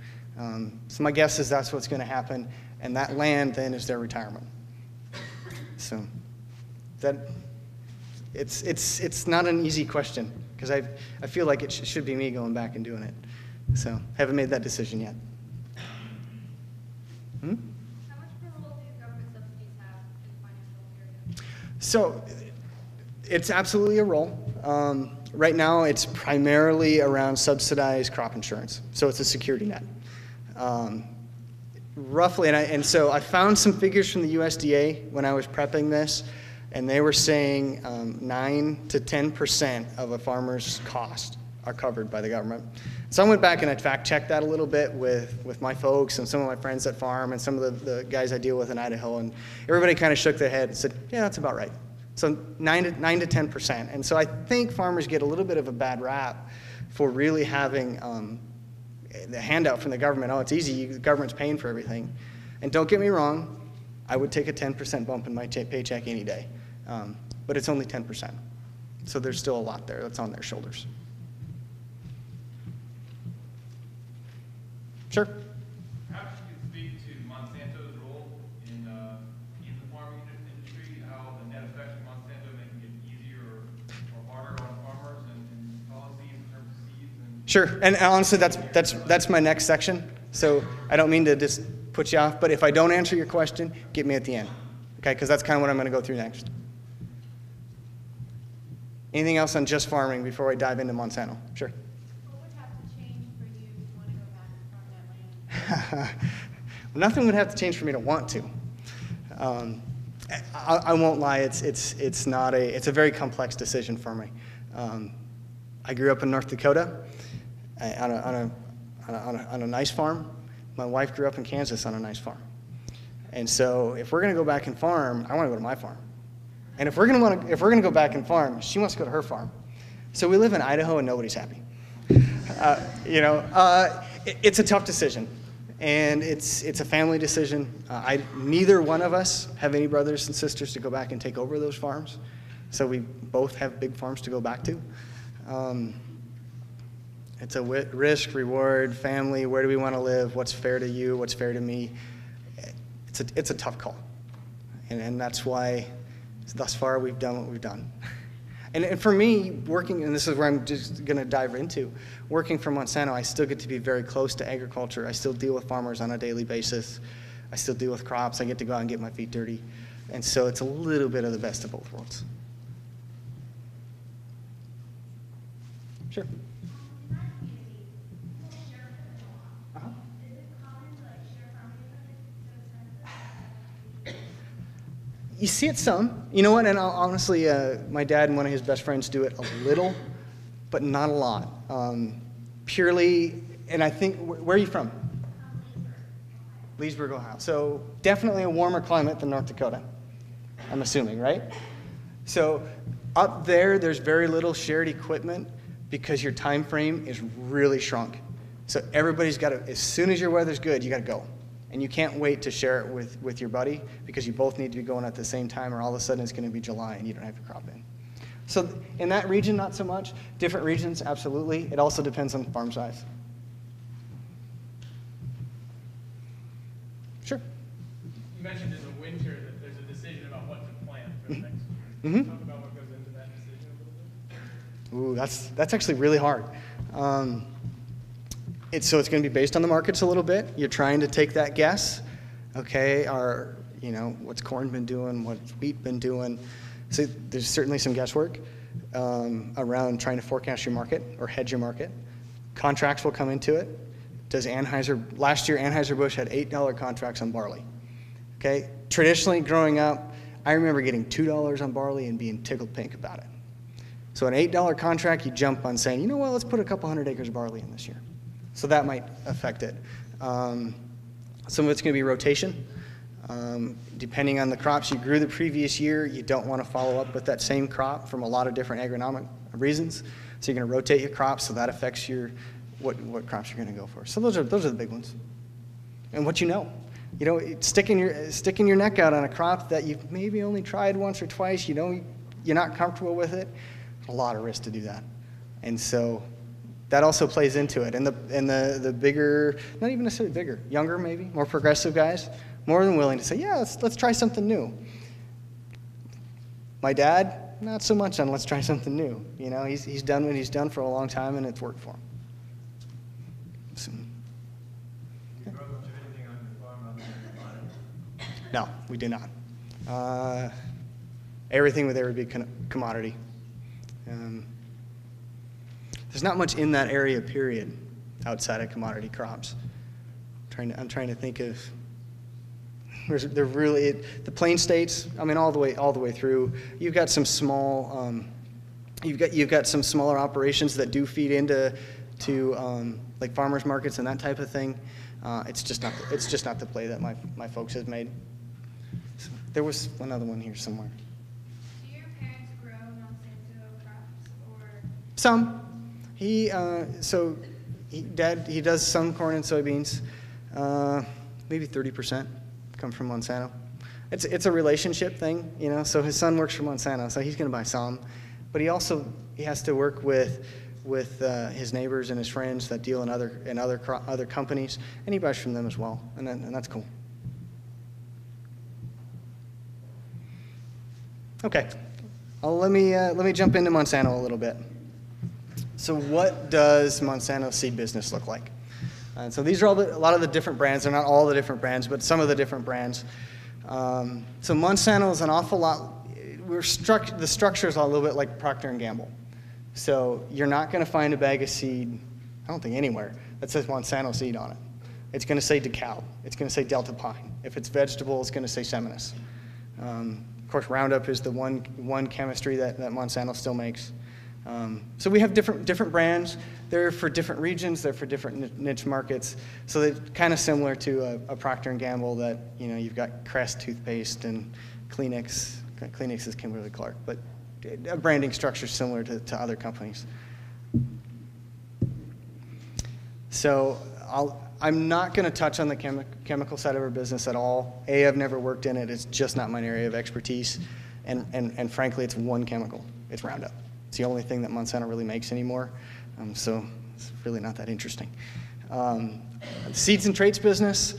So my guess is that's what's going to happen, and that land then is their retirement. So that it's not an easy question, because I feel like it should be me going back and doing it. So haven't made that decision yet. How much of a role do government subsidies have in the financial area? So it's absolutely a role. Right now, it's primarily around subsidized crop insurance. So it's a security net. Roughly, and so I found some figures from the USDA when I was prepping this, and they were saying 9 to 10% of a farmer's cost are covered by the government. So I went back and I fact-checked that a little bit with my folks and some of my friends that farm and some of the guys I deal with in Idaho, and everybody kind of shook their head and said, yeah, that's about right. So 9 to 10%. And so I think farmers get a little bit of a bad rap for really having the handout from the government. Oh, it's easy, the government's paying for everything. And don't get me wrong, I would take a 10% bump in my paycheck any day. But it's only 10%. So there's still a lot there that's on their shoulders. Sure. Perhaps you could speak to Monsanto's role in the farming industry, how the net effects of Monsanto making it easier or harder on farmers and policy in terms of seeds and. Sure, and honestly, that's my next section. So I don't mean to just put you off, but if I don't answer your question, get me at the end, okay? Because that's kind of what I'm going to go through next. Anything else on just farming before I dive into Monsanto? Sure. What would have to change for you to want to go back and farm that land? Nothing would have to change for me to want to. I won't lie. It's a very complex decision for me. I grew up in North Dakota on a nice farm. My wife grew up in Kansas on a nice farm. And so if we're going to go back and farm, I want to go to my farm. And if we're going to go back and farm, she wants to go to her farm. So we live in Idaho and nobody's happy. It's a tough decision, and it's a family decision. Neither one of us have any brothers and sisters to go back and take over those farms, so we both have big farms to go back to. It's a risk, reward, family. Where do we want to live? What's fair to you? What's fair to me? It's a tough call, and that's why thus far we've done what we've done. And for me, working, and this is where I'm just going to dive into, working for Monsanto, I still get to be very close to agriculture. I still deal with farmers on a daily basis. I still deal with crops. I get to go out and get my feet dirty. And so it's a little bit of the best of both worlds. Sure. You see it some. You know what? And honestly, my dad and one of his best friends do it a little, but not a lot. Purely, and I think, where are you from? Leesburg, Ohio. So definitely a warmer climate than North Dakota, I'm assuming, right? So up there, there's very little shared equipment because your time frame is really shrunk. So everybody's got to, as soon as your weather's good, you got to go. And you can't wait to share it with your buddy because you both need to be going at the same time, or all of a sudden it's going to be July and you don't have your crop in. So in that region, not so much. Different regions, absolutely. It also depends on farm size. Sure. You mentioned in the winter that there's a decision about what to plant for the next year. Mm-hmm. Talk about what goes into that decision a little bit. Ooh, that's actually really hard. So it's going to be based on the markets a little bit. You're trying to take that guess. Okay, what's corn been doing? What's wheat been doing? So there's certainly some guesswork around trying to forecast your market or hedge your market. Contracts will come into it. Last year Anheuser-Busch had $8 contracts on barley. Okay, traditionally growing up, I remember getting $2 on barley and being tickled pink about it. So an $8 contract, you jump on saying, you know what, let's put a couple hundred acres of barley in this year. So that might affect it. Some of it's going to be rotation. Depending on the crops you grew the previous year, you don't want to follow up with that same crop from a lot of different agronomic reasons. So you're going to rotate your crops, so that affects your what crops you're going to go for. So those are the big ones. And what you know, sticking your neck out on a crop that you've maybe only tried once or twice, you're not comfortable with it. A lot of risk to do that, and so that also plays into it. And the bigger, not even necessarily bigger, younger maybe, more progressive guys, more than willing to say, yeah, let's try something new. My dad, not so much on let's try something new. He's done what he's done for a long time, and it's worked for him. So, Do you grow much of anything on your farm other than commodity? no, we do not. Everything with there would be commodity. There's not much in that area, period, outside of commodity crops. I'm trying to think of. They're really the Plain States. I mean, all the way through. You've got some small. You've got some smaller operations that do feed into like farmers markets and that type of thing. It's just not the play that my folks have made. So there was another one here somewhere. Do your parents grow Monsanto crops or? Some. Dad does some corn and soybeans. Maybe 30% come from Monsanto. It's a relationship thing, So his son works for Monsanto, so he's going to buy some, but he has to work with his neighbors and his friends that deal in other companies, and he buys from them as well, and that's cool. Okay, let me jump into Monsanto a little bit. So what does Monsanto's seed business look like? So these are a lot of the different brands. They're not all the different brands, but some of the different brands. So Monsanto is an awful lot. The structure is a little bit like Procter & Gamble. So you're not going to find a bag of seed, I don't think anywhere, that says Monsanto seed on it. It's going to say DeKalb. It's going to say Delta Pine. If it's vegetable, it's going to say Seminis. Of course, Roundup is the one chemistry that Monsanto still makes. So we have different brands. They're for different regions. They're for different niche markets. So they're kind of similar to a Procter & Gamble that, you've got Crest toothpaste and Kleenex. Kleenex is Kimberly-Clark, but a branding structure similar to other companies. So I'm not going to touch on the chemical side of our business at all. I've never worked in it. It's just not my area of expertise. And frankly, it's one chemical. It's Roundup. It's the only thing that Monsanto really makes anymore, so it's really not that interesting. The seeds and traits business,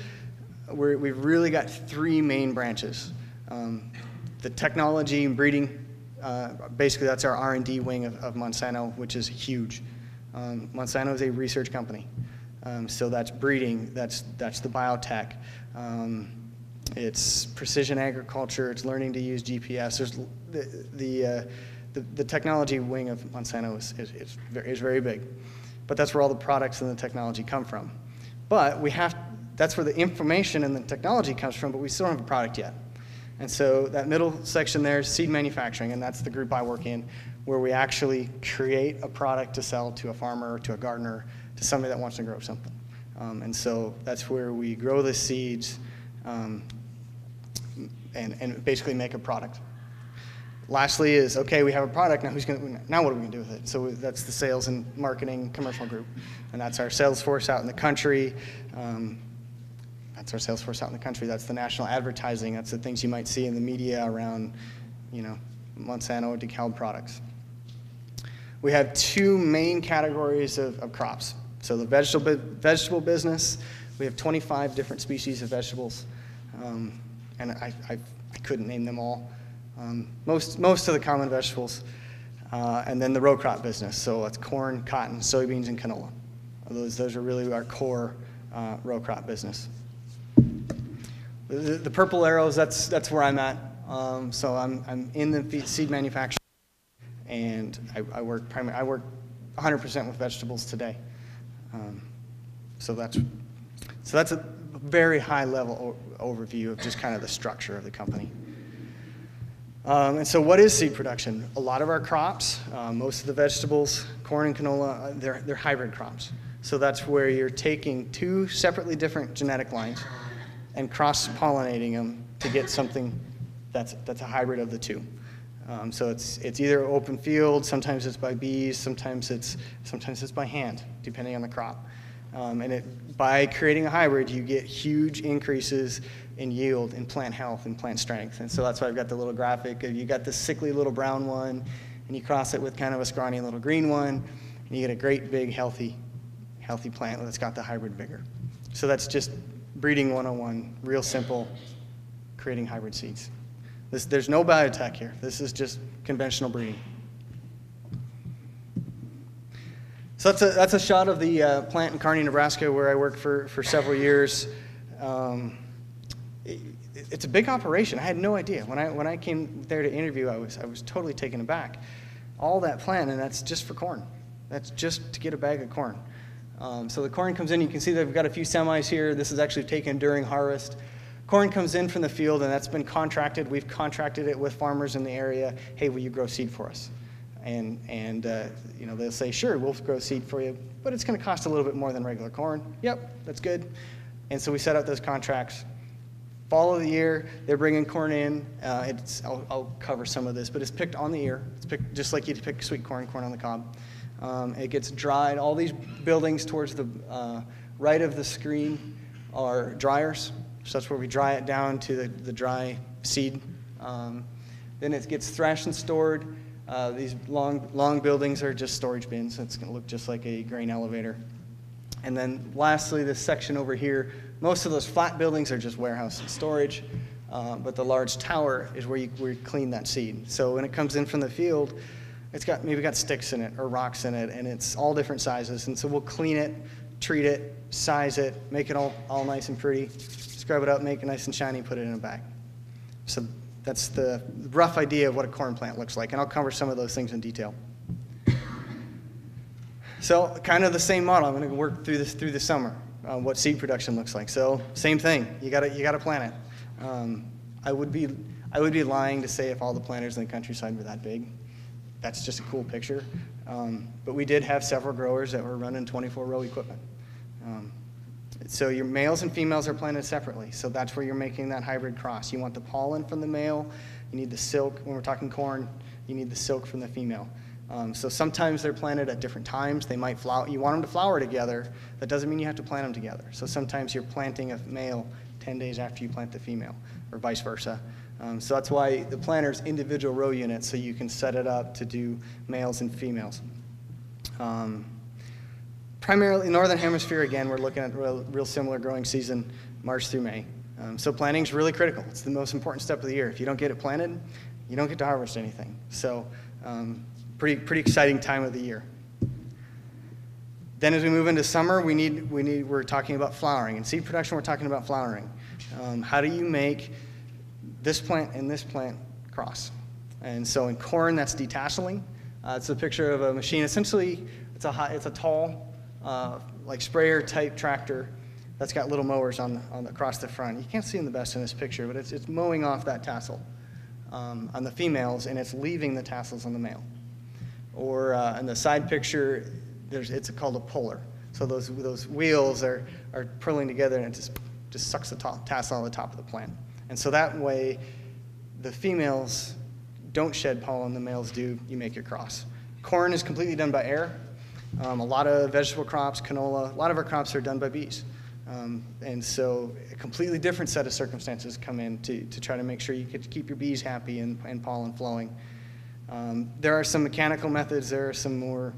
we've really got three main branches. The technology and breeding, basically that's our R&D wing of Monsanto, which is huge. Monsanto is a research company, so that's breeding, that's the biotech. It's precision agriculture, it's learning to use GPS. There's the technology wing of Monsanto is very big, but that's where all the products and the technology come from. But that's where the information and the technology comes from, but we still don't have a product yet. And so that middle section there is seed manufacturing, and that's the group I work in, where we actually create a product to sell to a farmer, to a gardener, to somebody that wants to grow something. And so that's where we grow the seeds and basically make a product. Lastly is, okay, we have a product, now what are we going to do with it? So that's the sales and marketing commercial group. And that's our sales force out in the country. That's the national advertising. That's the things you might see in the media around, Monsanto or DeKalb products. We have two main categories of crops. So the vegetable business, we have 25 different species of vegetables. And I couldn't name them all. Most of the common vegetables, and then the row crop business. So that's corn, cotton, soybeans, and canola. Those are really our core row crop business. The purple arrows, that's where I'm at. So I'm in the seed manufacturing, and I work 100% with vegetables today. So that's a very high level overview of just kind of the structure of the company. And so what is seed production? A lot of our crops, most of the vegetables, corn and canola, they're hybrid crops. So that's where you're taking two separately different genetic lines and cross-pollinating them to get something that's a hybrid of the two. So it's either open field, sometimes it's by bees, sometimes it's by hand, depending on the crop. By creating a hybrid, you get huge increases in yield, in plant health, and plant strength. And so that's why I've got the little graphic of you got this sickly little brown one, and you cross it with kind of a scrawny little green one, and you get a great big healthy plant that's got the hybrid vigor. So that's just breeding 101, real simple, creating hybrid seeds. There's no biotech here. This is just conventional breeding. So that's a shot of the plant in Kearney, Nebraska, where I worked for several years. It's a big operation. I had no idea. When I came there to interview, I was totally taken aback. All that plant, and that's just for corn. That's just to get a bag of corn. So the corn comes in. You can see they've got a few semis here. This is actually taken during harvest. Corn comes in from the field, and that's been contracted. We've contracted it with farmers in the area. Hey, will you grow seed for us? And they'll say, sure, we'll grow seed for you, but it's going to cost a little bit more than regular corn. Yep, that's good. And so we set out those contracts. Fall of the year, they're bringing corn in. I'll cover some of this, but it's picked on the ear. It's picked just like you'd pick sweet corn on the cob. It gets dried. All these buildings towards the right of the screen are dryers. So that's where we dry it down to the dry seed. Then it gets threshed and stored. These long buildings are just storage bins. It's going to look just like a grain elevator. And then lastly, this section over here, most of those flat buildings are just warehouse and storage, but the large tower is where we clean that seed. So when it comes in from the field, it's maybe got sticks in it or rocks in it, and it's all different sizes. And so we'll clean it, treat it, size it, make it all nice and pretty, scrub it up, make it nice and shiny, put it in a bag. So that's the rough idea of what a corn plant looks like, and I'll cover some of those things in detail. So kind of the same model. I'm going to work through the summer, what seed production looks like. So same thing. You got to plant it. I would be lying to say if all the planters in the countryside were that big. That's just a cool picture. But we did have several growers that were running 24-row equipment. So your males and females are planted separately. So that's where you're making that hybrid cross. You want the pollen from the male. You need the silk. When we're talking corn, you need the silk from the female. So sometimes they're planted at different times. They might flower. You want them to flower together. That doesn't mean you have to plant them together. So sometimes you're planting a male 10 days after you plant the female, or vice versa. So that's why the planter's individual row units, so you can set it up to do males and females. Primarily Northern Hemisphere, again, we're looking at real similar growing season, March through May. So planting is really critical. It's the most important step of the year. If you don't get it planted, you don't get to harvest anything. So pretty exciting time of the year. Then as we move into summer, we're talking about flowering. In seed production, we're talking about flowering. How do you make this plant and this plant cross? And so in corn, that's detasseling. It's a picture of a machine. Essentially, it's a tall, like sprayer type tractor that's got little mowers across the front. You can't see them the best in this picture, but it's mowing off that tassel on the females, and it's leaving the tassels on the male. Or in the side picture, it's called a puller. So those wheels are pulling together, and it just sucks the tassel on the top of the plant. And so that way, the females don't shed pollen, the males do. You make your cross. Corn is completely done by air. A lot of vegetable crops, canola, a lot of our crops are done by bees. And so a completely different set of circumstances come in to try to make sure you could keep your bees happy and pollen flowing. There are some mechanical methods. There are some more,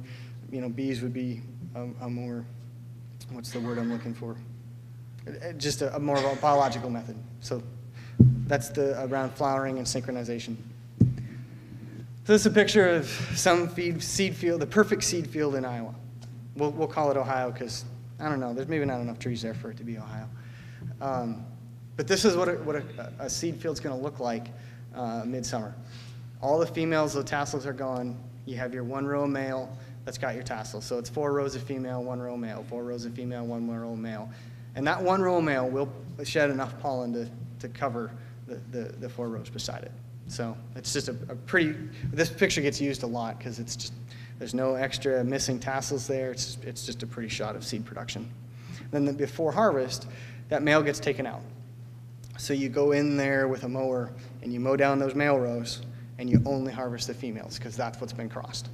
bees would be a more, what's the word I'm looking for? Just a more of a biological method. So that's around flowering and synchronization. So this is a picture of some seed field, the perfect seed field in Iowa. We'll call it Ohio because, I don't know, there's maybe not enough trees there for it to be Ohio. But this is what a seed field's going to look like midsummer. All the females, the tassels are gone. You have your one row of male that's got your tassels. So it's 4 rows of female, 1 row of male, 4 rows of female, 1 row of male. And that 1 row of male will shed enough pollen to cover the 4 rows beside it. So it's just a pretty, this picture gets used a lot because it's just, there's no extra missing tassels there. It's just a pretty shot of seed production. Then before harvest, that male gets taken out. So you go in there with a mower and you mow down those male rows and you only harvest the females because that's what's been crossed.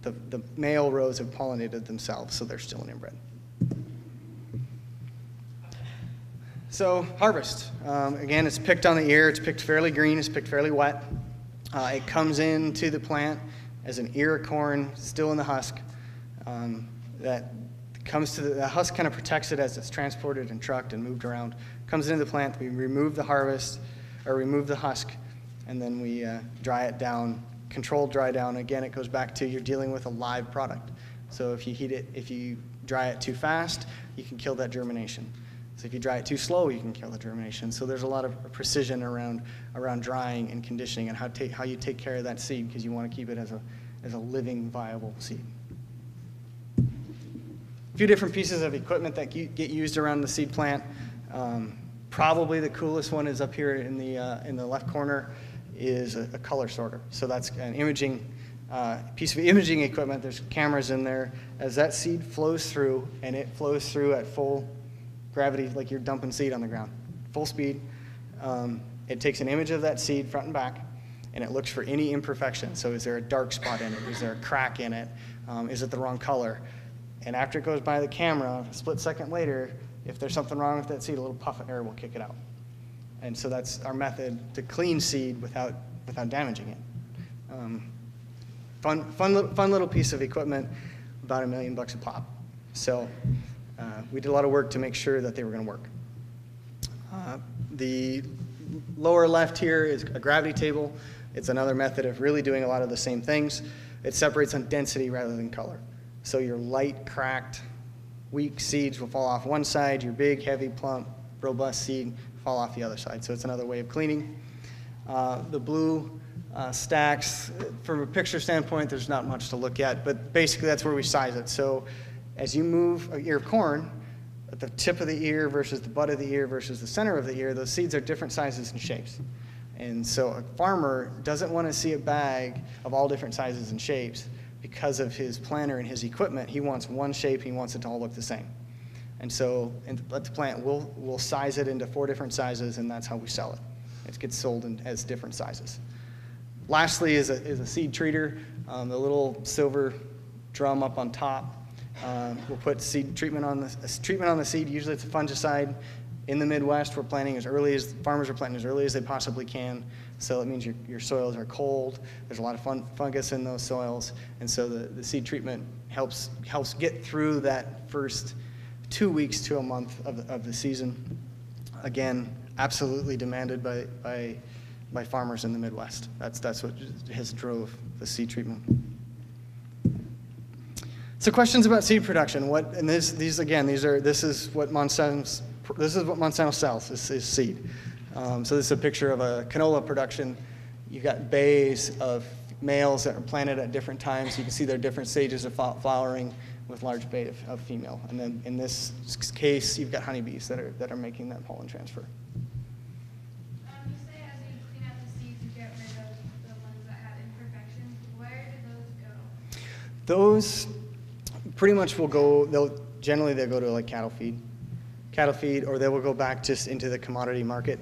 The male rows have pollinated themselves, so they're still an inbred. So harvest. Again, it's picked on the ear. It's picked fairly green. It's picked fairly wet. It comes into the plant as an ear of corn, still in the husk. That comes to the husk kind of protects it as it's transported and trucked and moved around. Comes into the plant. We remove the remove the husk, and then we dry it down. Controlled dry down. Again, it goes back to you're dealing with a live product. So if you heat it, if you dry it too fast, you can kill that germination. So if you dry it too slow, you can kill the germination. So there's a lot of precision around drying and conditioning and how you take care of that seed because you want to keep it as a living, viable seed. A few different pieces of equipment that get used around the seed plant. Probably the coolest one is up here in the left corner is a color sorter. So that's an imaging piece of imaging equipment. There's cameras in there. As that seed flows through, and it flows through at full gravity, like you're dumping seed on the ground, full speed. It takes an image of that seed front and back, and it looks for any imperfection. So is there a dark spot in it? Is there a crack in it? Is it the wrong color? And after it goes by the camera, a split second later, if there's something wrong with that seed, a little puff of air will kick it out. And so that's our method to clean seed without damaging it. Fun little piece of equipment, about $1 million a pop. So we did a lot of work to make sure that they were going to work. The lower left here is a gravity table. It's another method of really doing a lot of the same things. It separates on density rather than color. So your light, cracked, weak seeds will fall off one side. Your big, heavy, plump, robust seed fall off the other side. So it's another way of cleaning. The blue stacks, from a picture standpoint, there's not much to look at, but basically that's where we size it. So as you move an ear of corn, at the tip of the ear versus the butt of the ear versus the center of the ear, those seeds are different sizes and shapes. And so a farmer doesn't want to see a bag of all different sizes and shapes because of his planter and his equipment. He wants one shape, he wants it to all look the same. And so at the plant, we'll size it into 4 different sizes, and that's how we sell it. It gets sold as different sizes. Lastly is a seed treater, the little silver drum up on top. We'll put seed treatment on the seed. Usually it's a fungicide. In the Midwest, farmers are planting as early as they possibly can. So it means your soils are cold. There's a lot of fungus in those soils, and so the seed treatment helps get through that first 2 weeks to a month of the season. Again, absolutely demanded by farmers in the Midwest. That's what has drove the seed treatment. So questions about seed production. This is what Monsanto sells. This is seed. So this is a picture of a canola production. You've got bays of males that are planted at different times. You can see there are different stages of flowering with large bay of female. And then in this case, you've got honeybees that are making that pollen transfer. You say as you clean out the seeds, you get rid of the ones that have imperfections. Where do those go? Those pretty much will go. They'll go to like cattle feed, or they will go back just into the commodity market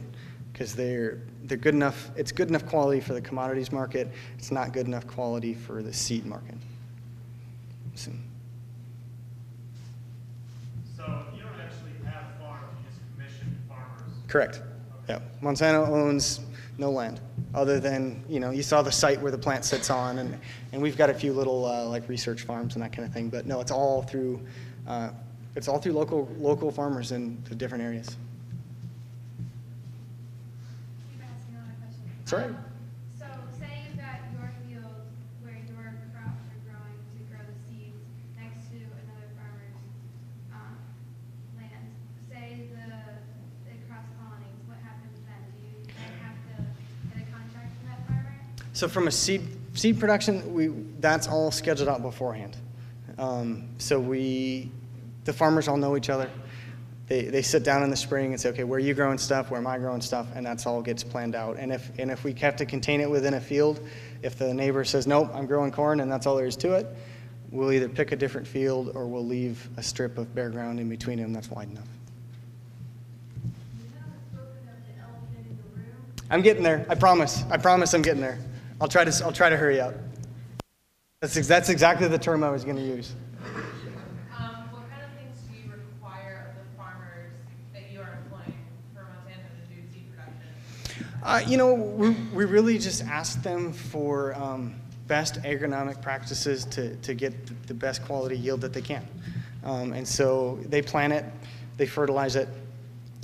because they're good enough. It's good enough quality for the commodities market. It's not good enough quality for the seed market. So you don't actually have farms, you just commission farmers. Correct. Yeah. Monsanto owns no land other than, you saw the site where the plant sits on, and we've got a few little like research farms and that kind of thing. But no, it's all through local farmers in the different areas. Keep asking another question. Sorry. So say you've got your field where your crops are growing to grow the seeds next to another farmer's land. Say it cross-pollinates. What happens then? Do you then have to get a contract from that farmer? So from a seed production, that's all scheduled out beforehand. The farmers all know each other. They sit down in the spring and say, okay, where are you growing stuff, where am I growing stuff, and that's all gets planned out. And if we have to contain it within a field, if the neighbor says, nope, I'm growing corn and that's all there is to it, we'll either pick a different field or we'll leave a strip of bare ground in between them that's wide enough. I'm getting there. I promise. I promise I'm getting there. I'll try to hurry up. That's exactly the term I was going to use. What kind of things do you require of the farmers that you are employing for Monsanto to do seed production? We really just ask them for best agronomic practices to get the best quality yield that they can. And so they plant it, they fertilize it,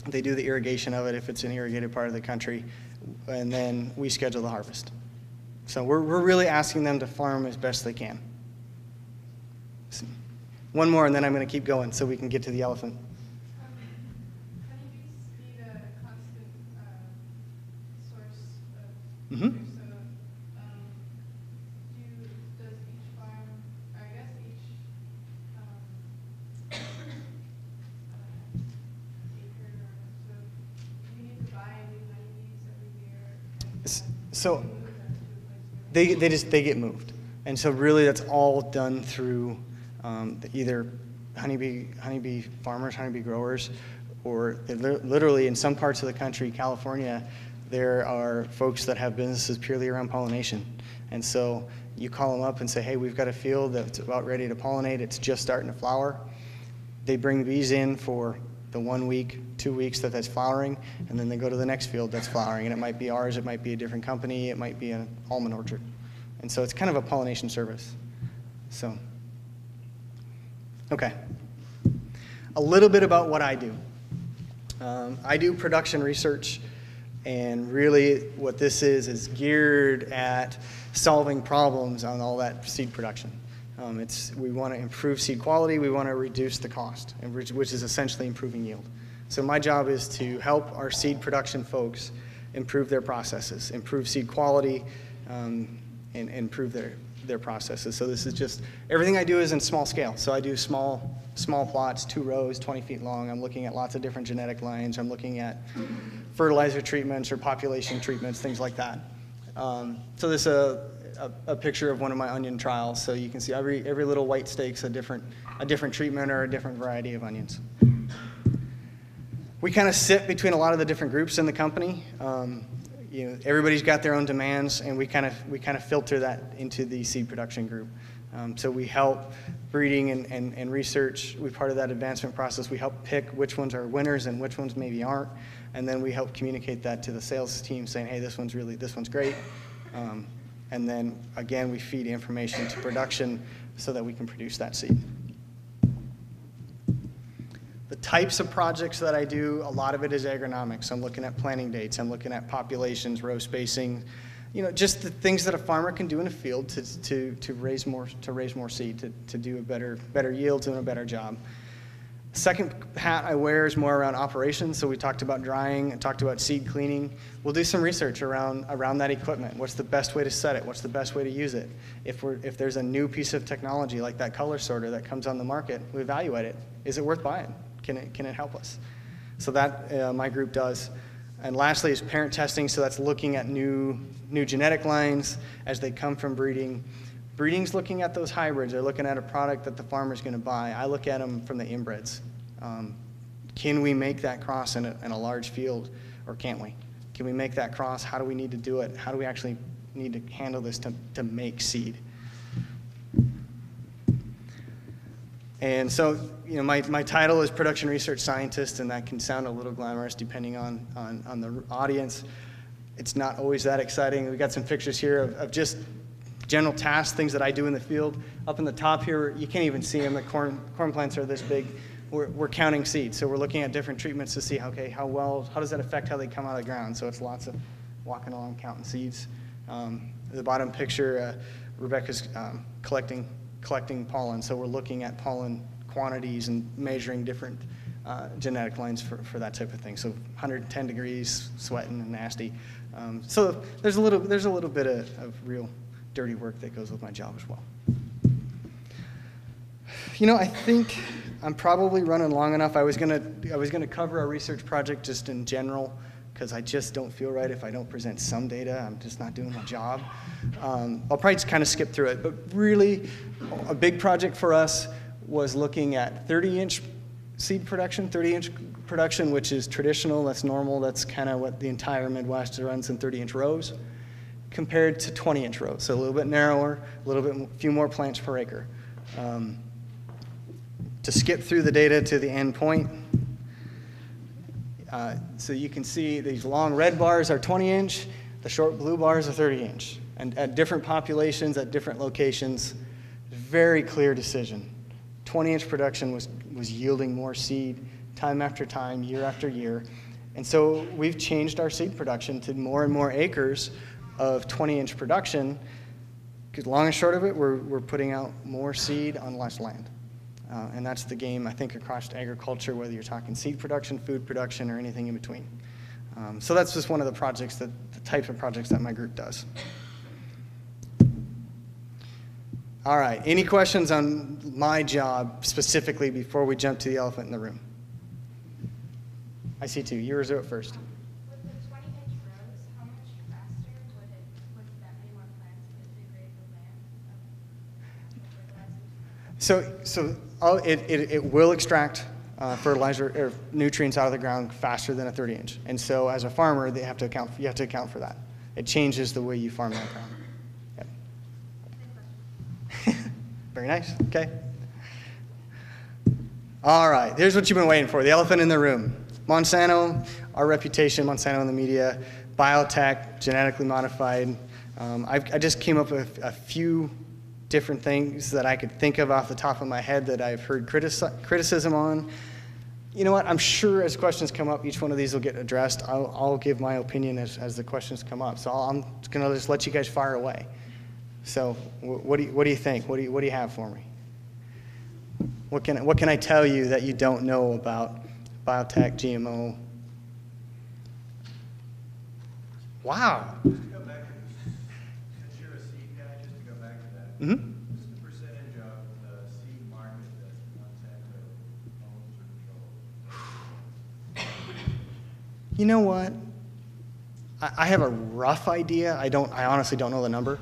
they do the irrigation of it if it's an irrigated part of the country, and then we schedule the harvest. So we're really asking them to farm as best they can. So, one more, and then I'm going to keep going so we can get to the elephant. Honeybees need a constant source of Mm-hmm. food, so does each farm, I guess each acre or so, do you need to buy new honeybees every year? So they get moved, and so really that's all done through either honeybee farmers, honeybee growers, or literally in some parts of the country, California, there are folks that have businesses purely around pollination, and so you call them up and say, hey, we've got a field that's about ready to pollinate, it's just starting to flower. They bring bees in for the 1 week, 2 weeks that's flowering, and then they go to the next field that's flowering, and it might be ours, it might be a different company, it might be an almond orchard. And so it's kind of a pollination service. So, okay. A little bit about what I do. I do production research, and really what this is geared at solving problems on all that seed production. We want to improve seed quality, we want to reduce the cost, which is essentially improving yield. So my job is to help our seed production folks improve their processes, improve seed quality, and improve their processes. So this is just, everything I do is in small scale. So I do small plots, 2 rows, 20 feet long. I'm looking at lots of different genetic lines. I'm looking at fertilizer treatments or population treatments, things like that. So this is a picture of one of my onion trials. So you can see every little white stake's a different treatment or a different variety of onions. We kind of sit between a lot of the different groups in the company. Everybody's got their own demands, and we kind of filter that into the seed production group. So we help breeding and research. We're part of that advancement process. We help pick which ones are winners and which ones maybe aren't, and then we help communicate that to the sales team, saying, hey, this one's great. And then again, we feed information to production so that we can produce that seed. The types of projects that I do, a lot of it is agronomics. I'm looking at planting dates. I'm looking at populations, row spacing, just the things that a farmer can do in a field to raise more seed, to do a better yield, doing a better job. Second hat I wear is more around operations. So we talked about drying and talked about seed cleaning. We'll do some research around that equipment. What's the best way to set it? What's the best way to use it? If there's a new piece of technology like that color sorter that comes on the market, we evaluate it. Is it worth buying? Can it help us? So that my group does. And lastly is parent testing. So that's looking at new genetic lines as they come from breeding. Breeding's looking at those hybrids. They're looking at a product that the farmer's going to buy. I look at them from the inbreds. Can we make that cross in a large field, or can't we? Can we make that cross? How do we need to do it? How do we actually need to handle this to make seed? And so, my title is production research scientist, and that can sound a little glamorous depending on the audience. It's not always that exciting. We've got some pictures here of just general tasks, things that I do in the field. Up in the top here, you can't even see them. The corn plants are this big. We're counting seeds, so we're looking at different treatments to see, okay, how does that affect how they come out of the ground? So it's lots of walking along counting seeds. The bottom picture, Rebecca's collecting pollen, so we're looking at pollen quantities and measuring different genetic lines for that type of thing. So 110 degrees, sweating and nasty. So there's a little bit of real dirty work that goes with my job as well. I think I'm probably running long enough. I was gonna cover our research project just in general, because I just don't feel right if I don't present some data. I'm just not doing my job. I'll probably just kind of skip through it. But really, a big project for us was looking at 30-inch seed production, 30-inch production, which is traditional, that's normal, that's kind of what the entire Midwest runs in 30-inch rows, compared to 20-inch rows. So a little bit narrower, a little bit, few more plants per acre. To skip through the data to the end point, so you can see these long red bars are 20-inch, the short blue bars are 30-inch. And at different populations, at different locations, very clear decision. 20-inch production was yielding more seed time after time, year after year. And so we've changed our seed production to more and more acres of 20-inch production, because long and short of it, we're putting out more seed on less land. And that's the game, I think, across agriculture, whether you're talking seed production, food production, or anything in between. So that's just one of the projects, the types of projects that my group does. All right, any questions on my job specifically before we jump to the elephant in the room? I see two. Yours are up first. With the 20-inch rows, how much faster would that many more plants integrate the land? It will extract fertilizer or nutrients out of the ground faster than a 30-inch. And so as a farmer, you have to account for that. It changes the way you farm that ground. Yep. Very nice. Okay. All right. Here's what you've been waiting for, the elephant in the room. Monsanto, our reputation, Monsanto in the media, biotech, genetically modified. I just came up with a few different things that I could think of off the top of my head that I've heard criticism on. You know what? I'm sure as questions come up, each one of these will get addressed. I'll give my opinion as the questions come up. So I'm going to just let you guys fire away. So what do you think? What do you have for me? What can I tell you that you don't know about biotech, GMO? Wow. Just to go back to this, since you're a seed guy, just to go back to that. Mm-hmm. What's the percentage of the seed market that Monsanto owns or controls? You know what? I have a rough idea. I honestly don't know the number.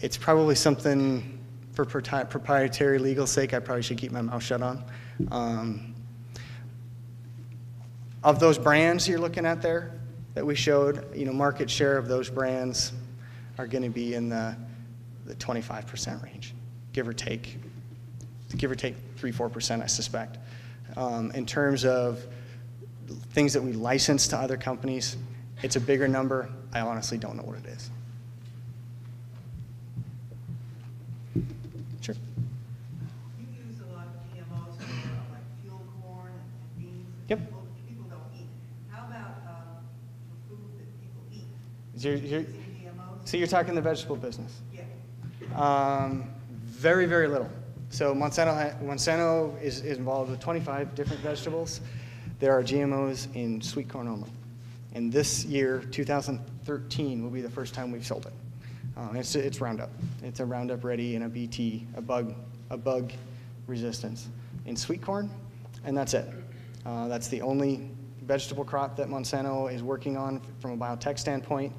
It's probably something for proprietary legal sake I probably should keep my mouth shut on. Of those brands you're looking at there that we showed, market share of those brands are going to be in the 25% range, give or take 3-4%, I suspect. In terms of things that we license to other companies, it's a bigger number. I honestly don't know what it is. Sure. You use a lot of GMOs for like fuel corn and beans that Yep. people don't eat. How about for food that people eat? You're, GMOs? so you're talking the vegetable business? Yeah. Very, very little. So Monsanto is involved with 25 different vegetables. There are GMOs in sweet corn only. And this year, 2013, will be the first time we've sold it. It's Roundup. It's a Roundup Ready and a BT, a bug resistance in sweet corn, and that's it. That's the only vegetable crop that Monsanto is working on from a biotech standpoint.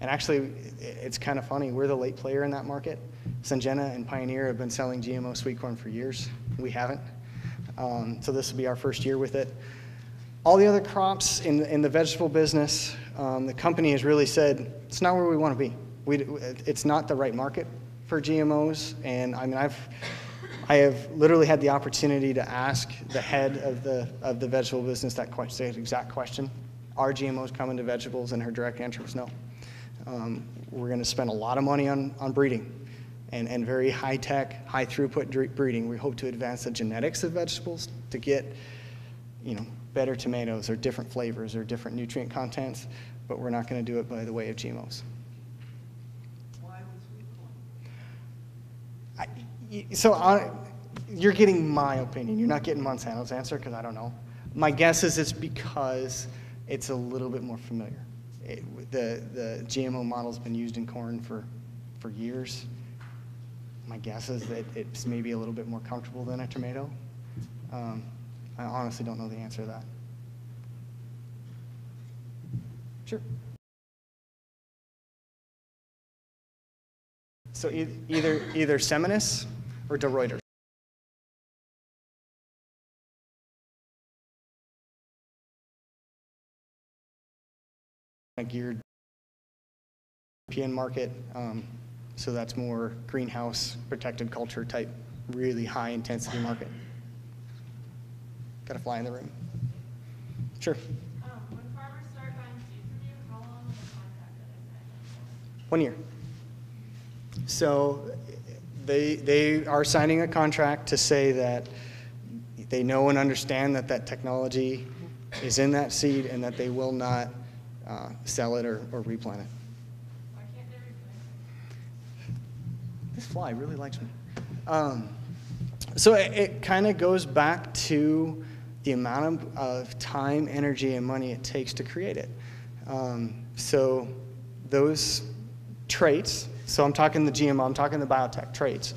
And actually, it's kind of funny. We're the late player in that market. Syngenta and Pioneer have been selling GMO sweet corn for years. We haven't. So this will be our first year with it. All the other crops in the vegetable business, the company has really said, it's not where we want to be. It's not the right market for GMOs. And I mean, I have literally had the opportunity to ask the head of the vegetable business that exact question. Are GMOs coming to vegetables? And her direct answer was no. We're going to spend a lot of money on breeding and very high-tech, high-throughput breeding. We hope to advance the genetics of vegetables to get, better tomatoes or different flavors or different nutrient contents, but we're not going to do it by the way of GMOs. Why with sweet corn? You're getting my opinion. You're not getting Monsanto's answer because I don't know. My guess is it's because it's a little bit more familiar. The GMO model's been used in corn for years. My guess is that it's maybe a little bit more comfortable than a tomato. I honestly don't know the answer to that. Sure. So either Seminis or De Ruyter. Geared European market, so that's more greenhouse protected culture type, really high intensity market. Got a fly in the room. Sure. When farmers start buying seed from you, how long is the contract that they sign? 1 year. So they are signing a contract to say that they know and understand that that technology is in that seed and that they will not sell it or replant it. Why can't they replant it? This fly really likes me. So it kind of goes back to the amount of time, energy, and money it takes to create it. So those traits, so I'm talking the GMO, I'm talking the biotech traits,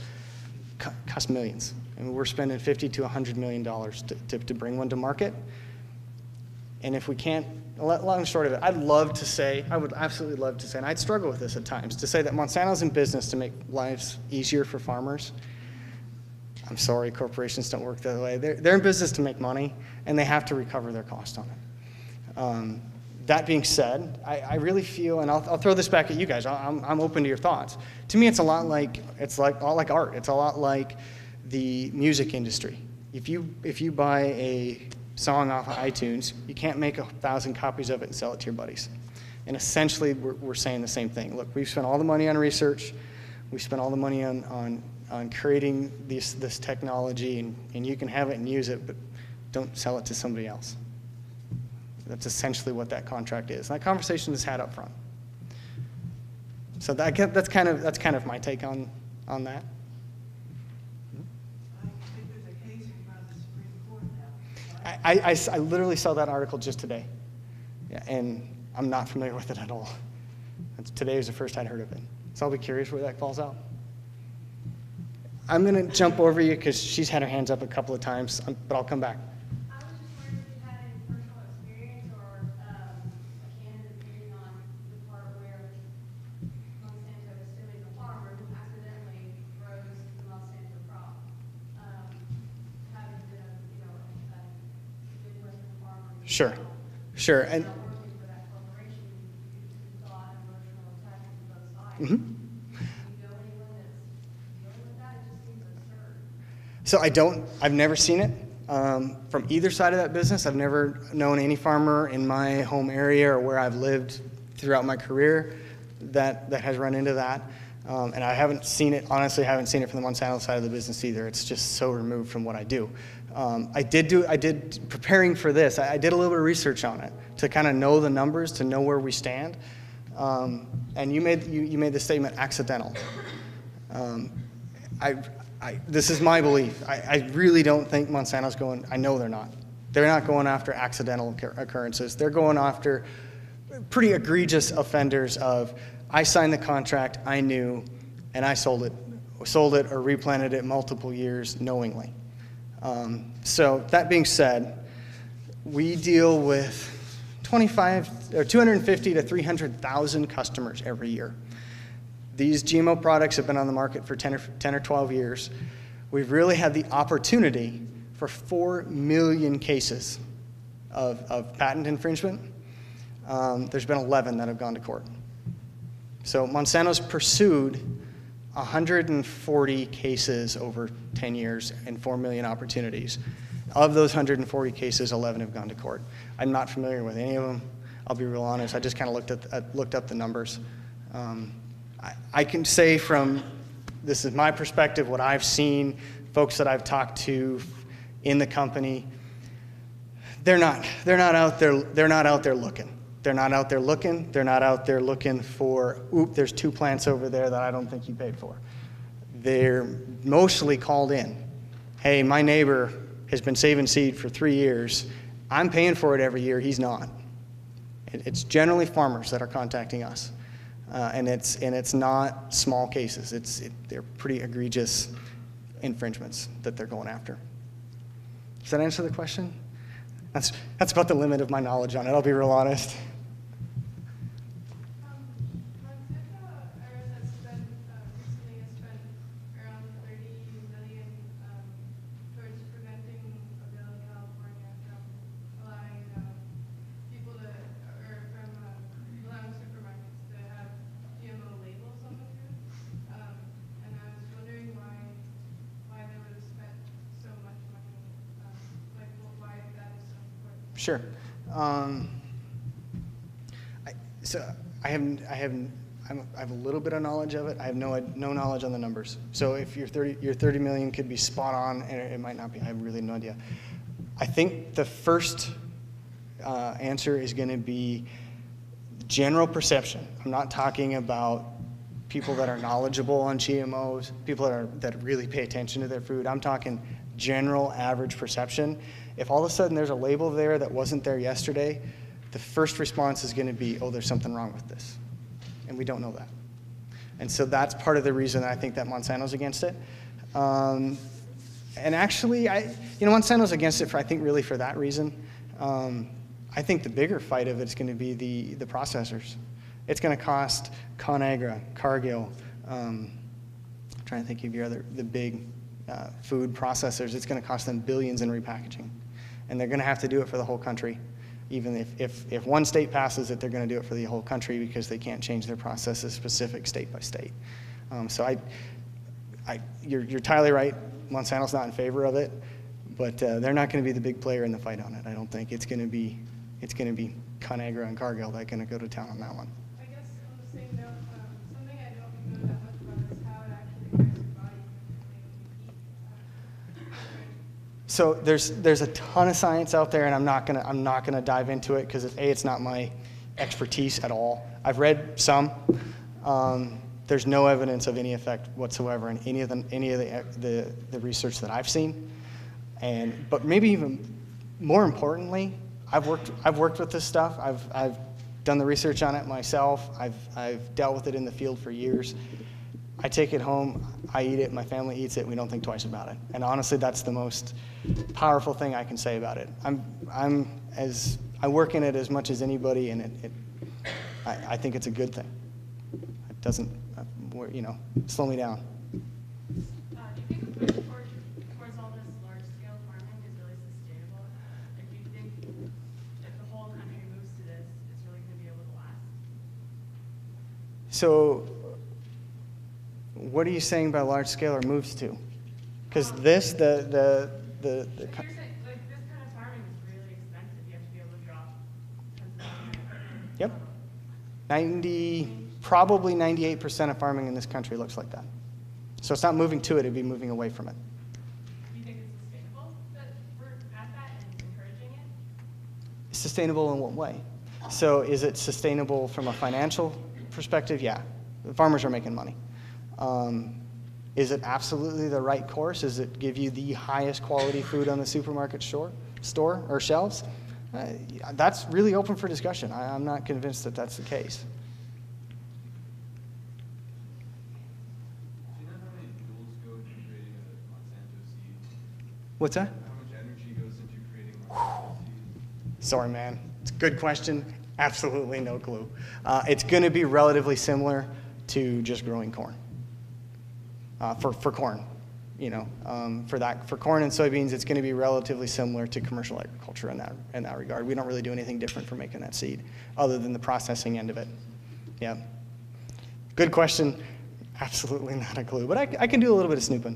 cost millions. And we're spending $50 to $100 million to bring one to market. And if we can't, long and short of it, I would absolutely love to say, and I'd struggle with this at times, to say that Monsanto's in business to make lives easier for farmers. I'm sorry, corporations don't work that way. They're in business to make money, and they have to recover their cost on it. That being said, I really feel, and I'll throw this back at you guys. I'm open to your thoughts. To me, it's a lot like art. It's a lot like the music industry. If you buy a song off of iTunes, you can't make 1,000 copies of it and sell it to your buddies. And essentially, we're saying the same thing. Look, we've spent all the money on research. We've spent all the money on creating this technology, and you can have it and use it, but don't sell it to somebody else. That's essentially what that contract is. And that conversation is had up front. So that's kind of my take on that. I think there's a case in front of the Supreme Court now. I literally saw that article just today, yeah, and I'm not familiar with it at all. Today was the first I'd heard of it. So I'll be curious where that falls out. I'm going to jump over you because she's had her hands up a couple of times, but I'll come back. I was just wondering if you had any personal experience or a candid opinion on the part where Monsanto is suing the farmer who accidentally grows the Monsanto crop, having been a Midwestern farmer. Sure. And Working for that corporation, you saw an emotional attachment to both sides. mhm. Do you know anyone that's So I've never seen it from either side of that business. I've never known any farmer in my home area or where I've lived throughout my career that has run into that. And I haven't seen it, honestly, I haven't seen it from the Monsanto side of the business either. It's just so removed from what I do. Preparing for this, I did a little bit of research on it to kind of know the numbers, to know where we stand. And you made the statement accidental. This is my belief. I really don't think Monsanto's going, I know they're not. They're not going after accidental occurrences. They're going after pretty egregious offenders of, I signed the contract, I knew, and I sold it or replanted it multiple years knowingly. So that being said, we deal with 250 to 300,000 customers every year. These GMO products have been on the market for 10 or 12 years. We've really had the opportunity for 4 million cases of patent infringement. There's been 11 that have gone to court. So Monsanto's pursued 140 cases over 10 years and 4 million opportunities. Of those 140 cases, 11 have gone to court. I'm not familiar with any of them. I'll be real honest. I just kind of looked up the numbers. I can say from, this is my perspective, what I've seen, folks that I've talked to in the company, they're not out there looking. They're not out there looking. They're not out there looking for, oop, there's 2 plants over there that I don't think you paid for. They're mostly called in. Hey, my neighbor has been saving seed for 3 years. I'm paying for it every year. He's not. It's generally farmers that are contacting us. And it's not small cases. They're pretty egregious infringements that they're going after. Does that answer the question? That's about the limit of my knowledge on it, I'll be real honest. Monsanto has spent, recently has spent around $30 million towards preventing a bill in California from allowing people to, or from allowing supermarkets to have GMO labels on the food. And I was wondering why they would have spent so much money, like why that is so important. Sure. I have a little bit of knowledge of it. I have no knowledge on the numbers. So if your 30 million could be spot on, and it might not be. I have really no idea. I think the first answer is going to be general perception. I'm not talking about people that are knowledgeable on GMOs, people that really pay attention to their food. I'm talking general average perception. If all of a sudden there's a label there that wasn't there yesterday, the first response is going to be, oh, there's something wrong with this. And we don't know that. And so that's part of the reason I think that Monsanto's against it. And actually, Monsanto's against it for, I think, really for that reason. I think the bigger fight of it is going to be the processors. It's going to cost ConAgra, Cargill, I'm trying to think of the big food processors. It's going to cost them billions in repackaging. And they're going to have to do it for the whole country. Even if one state passes it, they're going to do it for the whole country because they can't change their processes specific state by state. So you're entirely right. Monsanto's not in favor of it, but they're not going to be the big player in the fight on it. I don't think it's going to be ConAgra and Cargill that are going to go to town on that one. I guess on the same note, something I don't know that much about is how it actually affects your body when you eat. So there's a ton of science out there, and I'm not gonna dive into it because it's not my expertise at all. I've read some. There's no evidence of any effect whatsoever in any of the research that I've seen. But maybe even more importantly, I've worked with this stuff. I've done the research on it myself. I've dealt with it in the field for years. I take it home, I eat it, my family eats it, we don't think twice about it. And honestly, that's the most powerful thing I can say about it. I work in it as much as anybody, and I think it's a good thing. It doesn't, slow me down. Do you think the push towards all this large-scale farming is really sustainable? Like, do you think if the whole country moves to this, it's really going to be able to last? So, what are you saying by large scale or moves to? Because this, If you're saying, like, this kind of farming is really expensive, you have to be able to drop tons of money. Yep. Probably 98% of farming in this country looks like that. So it's not moving to it, it'd be moving away from it. Do you think it's sustainable that we're at that and encouraging it? Sustainable in what way? So is it sustainable from a financial perspective? Yeah. The farmers are making money. Is it absolutely the right course? Does it give you the highest quality food on the supermarket store or shelves? That's really open for discussion. I'm not convinced that that's the case. Do you know how many joules go into creating a Monsanto seed? What's that? How much energy goes into creating Monsanto seeds? Sorry, man. It's a good question. Absolutely no clue. It's going to be relatively similar to just growing corn. For corn, for corn and soybeans, it's going to be relatively similar to commercial agriculture in that regard. We don't really do anything different for making that seed, other than the processing end of it. Yeah. Good question. Absolutely not a clue, but I can do a little bit of snooping.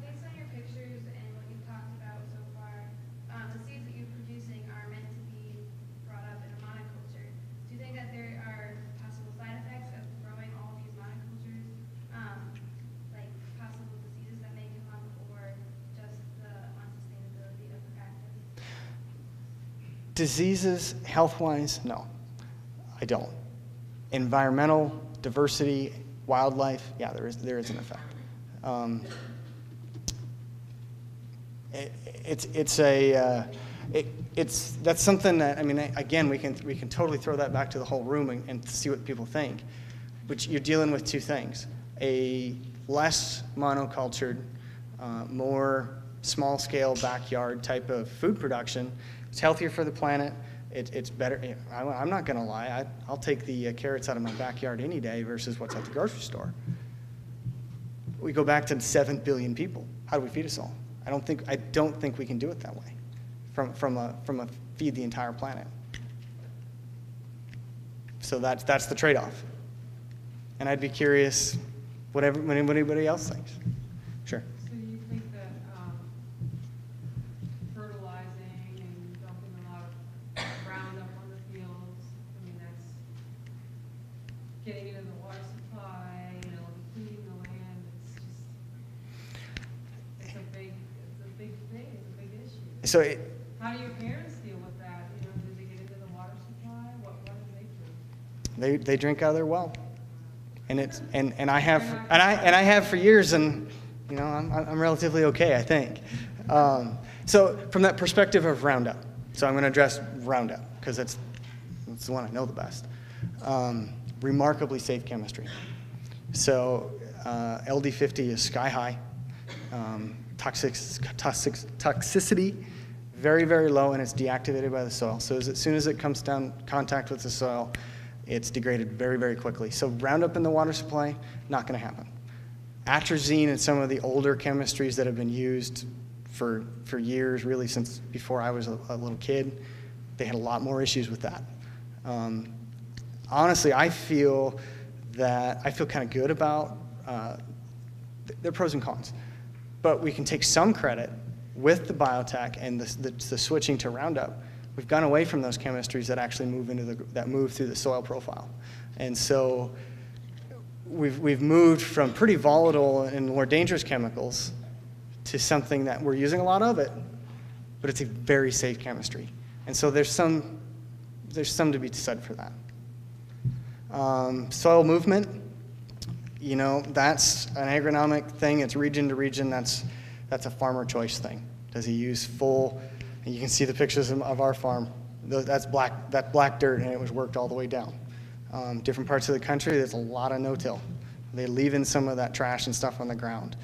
Based on your pictures and what you've talked about so far, the seeds that you're producing are meant to be brought up in a monoculture. Do you think that there are possible side effects of growing all these monocultures, like possible diseases that may come up, or just the unsustainability of the practice? Diseases, health-wise, no, I don't. Environmental, diversity, wildlife, yeah, there is an effect. That's something that, again, we can totally throw that back to the whole room and see what people think. But you're dealing with two things: a less monocultured, more small scale backyard type of food production. It's healthier for the planet. It's better. I'm not going to lie. I'll take the carrots out of my backyard any day versus what's at the grocery store. We go back to 7 billion people. How do we feed us all? I don't think we can do it that way from a feed the entire planet. So that's the trade-off. And I'd be curious what anybody else thinks. Sure. So you think that fertilizing and dumping a lot of Roundup on the fields, I mean, that's getting into the water supply, depleting the land, it's a big thing, it's a big issue. So how do your parents deal with that? Do they get into the water supply? What do they do? they drink out of their well. And I have for years, and I'm relatively okay, I think. So from that perspective of Roundup, so I'm going to address Roundup because it's the one I know the best. Remarkably safe chemistry. So LD50 is sky high. Toxicity very, very low, and it's deactivated by the soil. So as soon as it comes down contact with the soil, it's degraded very, very quickly. So Roundup in the water supply, not going to happen. Atrazine and some of the older chemistries that have been used for years, really since before I was a little kid, they had a lot more issues with that. Honestly, I feel kind of good about, there are pros and cons, but we can take some credit with the biotech and the switching to Roundup. We've gone away from those chemistries that actually move through the soil profile. And so we've moved from pretty volatile and more dangerous chemicals to something that we're using a lot of it, but it's a very safe chemistry. And so there's some to be said for that. Soil movement, that's an agronomic thing. It's region to region. That's a farmer choice thing. Does he use full? And you can see the pictures of our farm. That's black dirt, and it was worked all the way down. Different parts of the country, there's a lot of no-till. They leave in some of that trash and stuff on the ground.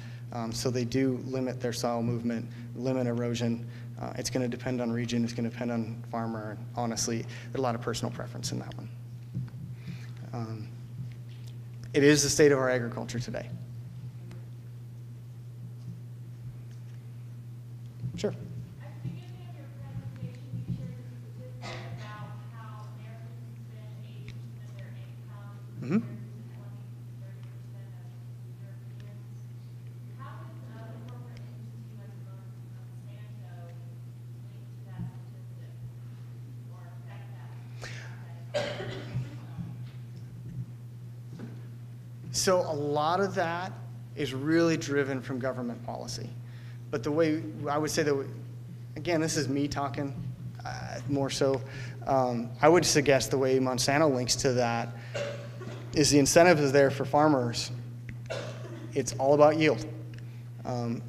So they do limit their soil movement, limit erosion. It's going to depend on region. It's going to depend on farmer. And honestly, there's a lot of personal preference in that one. It is the state of our agriculture today. Sure. Mm-hmm. So a lot of that is really driven from government policy. But the way I would say that, again, this is me talking more so. I would suggest the way Monsanto links to that is the incentive is there for farmers. It's all about yield.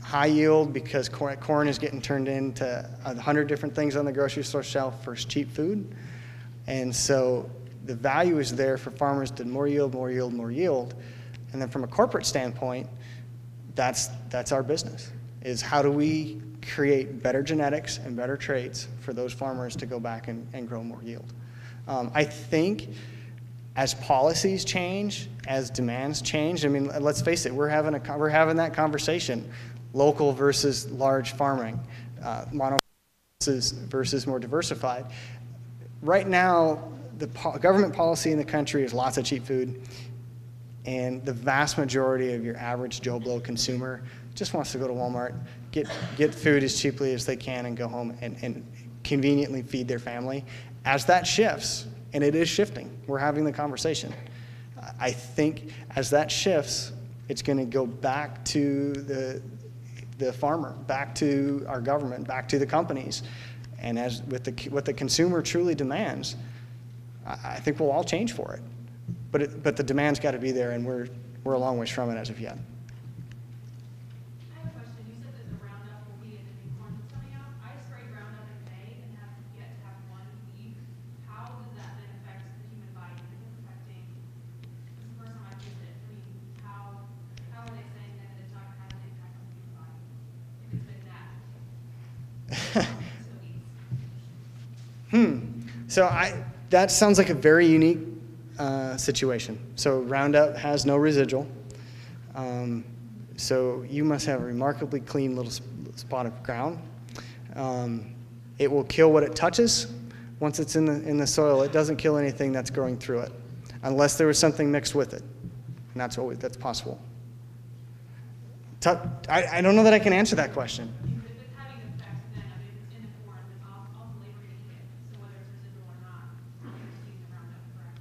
High yield because corn is getting turned into 100 different things on the grocery store shelf for cheap food. And so the value is there for farmers to more yield, more yield, more yield. And then from a corporate standpoint, that's our business, is how do we create better genetics and better traits for those farmers to go back and grow more yield. I think as policies change, as demands change, I mean, let's face it, we're having that conversation, local versus large farming, mono versus more diversified. Right now, the government policy in the country is lots of cheap food, and the vast majority of your average Joe Blow consumer just wants to go to Walmart, get food as cheaply as they can and go home and conveniently feed their family. As that shifts, and it is shifting, we're having the conversation. I think as that shifts, it's going to go back to the farmer, back to our government, back to the companies. And as with what the consumer truly demands, I think we'll all change for it. But the demand's got to be there, and we're a long ways from it as of yet. I have a question. You said that the Roundup will be in the new corn that's coming out. I sprayed Roundup in May and have yet to have one leaf. How does that then affect the human body? Is it affecting? This is the first time I've used it. I mean, how are they saying that it's not going to have an impact on the human body if it's been that So that sounds like a very unique situation. So Roundup has no residual. So you must have a remarkably clean little spot of ground. It will kill what it touches. Once it's in the soil, it doesn't kill anything that's growing through it, unless there was something mixed with it, and that's possible. I don't know that I can answer that question. If it's having effects, then I mean, it's in the corn, it's ultimately we're eating it. So whether it's residual or not, we're using the Roundup, correct?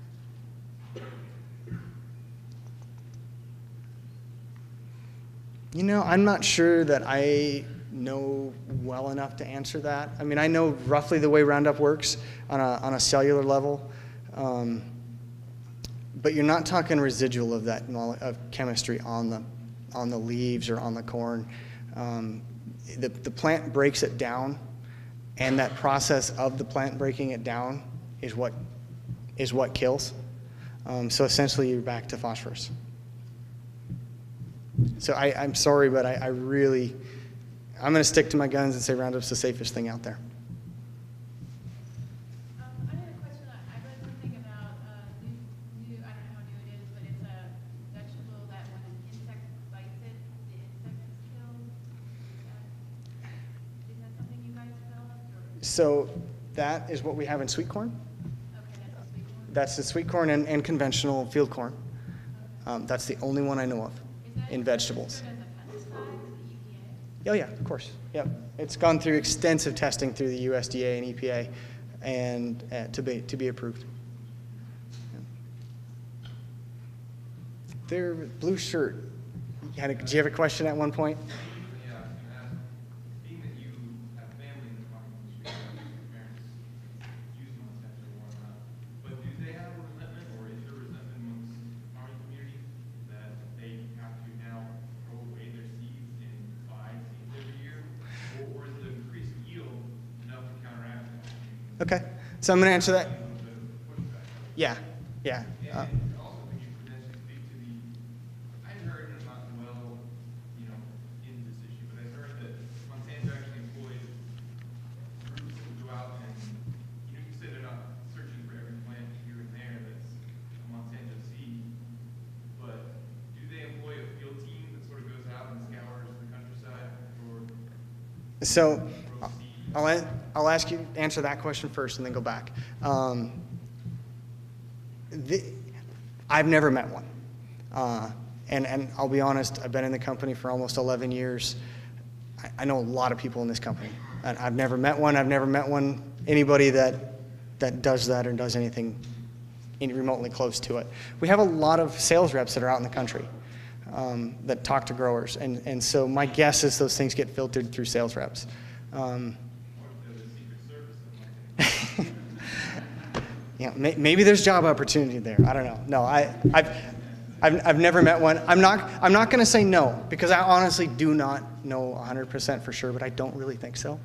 You know, I'm not sure that I know well enough to answer that. I mean, I know roughly the way Roundup works on a cellular level, but you're not talking residual of that of chemistry on the leaves or on the corn. The plant breaks it down, and that process of the plant breaking it down is what kills. So essentially, you're back to phosphorus. So I'm sorry, but I'm going to stick to my guns and say Roundup's the safest thing out there. I had a question. I read something about new, I don't know how new it is, but it's a vegetable that when an insect bites it, the insect is killed. Is that something you guys developed? Or? So that is what we have in sweet corn. Okay, that's the sweet corn. That's the sweet corn and conventional field corn. That's the only one I know of in vegetables. Oh yeah, of course. Yep, it's gone through extensive testing through the USDA and EPA, and to be approved. Their blue shirt. Did you have a question at one point? Yeah, I was going to ask, being that you have family in the farming industry, your parents use Monsanto or whatnot, but do they have a resentment, or is there resentment amongst the farming community that they have to now throw away their seeds and buy seeds every year, or is the increased yield enough to counteract that? Okay, so I'm going to answer that. A little bit of pushback. Yeah, yeah. And also, could you potentially speak to I heard, and I'm not well, in this issue, but I heard that Monsanto actually employs groups that will go out and, you say they're not searching for every plant here and there that's a Monsanto seed, but do they employ a field team that sort of goes out and scours the countryside for So seed? I'll ask you to answer that question first and then go back. I've never met one. And I'll be honest, I've been in the company for almost 11 years. I know a lot of people in this company. And I've never met one. I've never met anybody that does that or does anything remotely close to it. We have a lot of sales reps that are out in the country that talk to growers. And so my guess is those things get filtered through sales reps. Yeah, maybe there's job opportunity there. I don't know. No, I've never met one. I'm not going to say no, because I honestly do not know 100% for sure, but I don't really think so.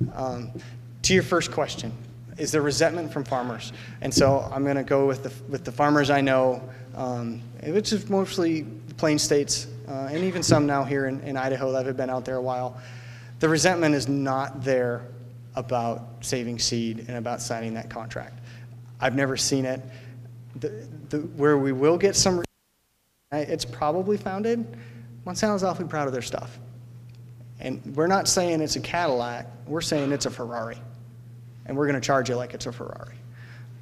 To your first question, is there resentment from farmers? And so I'm going to go with the farmers I know, which is mostly the Plain States, and even some now here in Idaho that have been out there a while. The resentment is not there about saving seed and about signing that contract. I've never seen it. Where we will get some, it's probably founded. Monsanto's awfully proud of their stuff. And we're not saying it's a Cadillac, we're saying it's a Ferrari. And we're going to charge you like it's a Ferrari.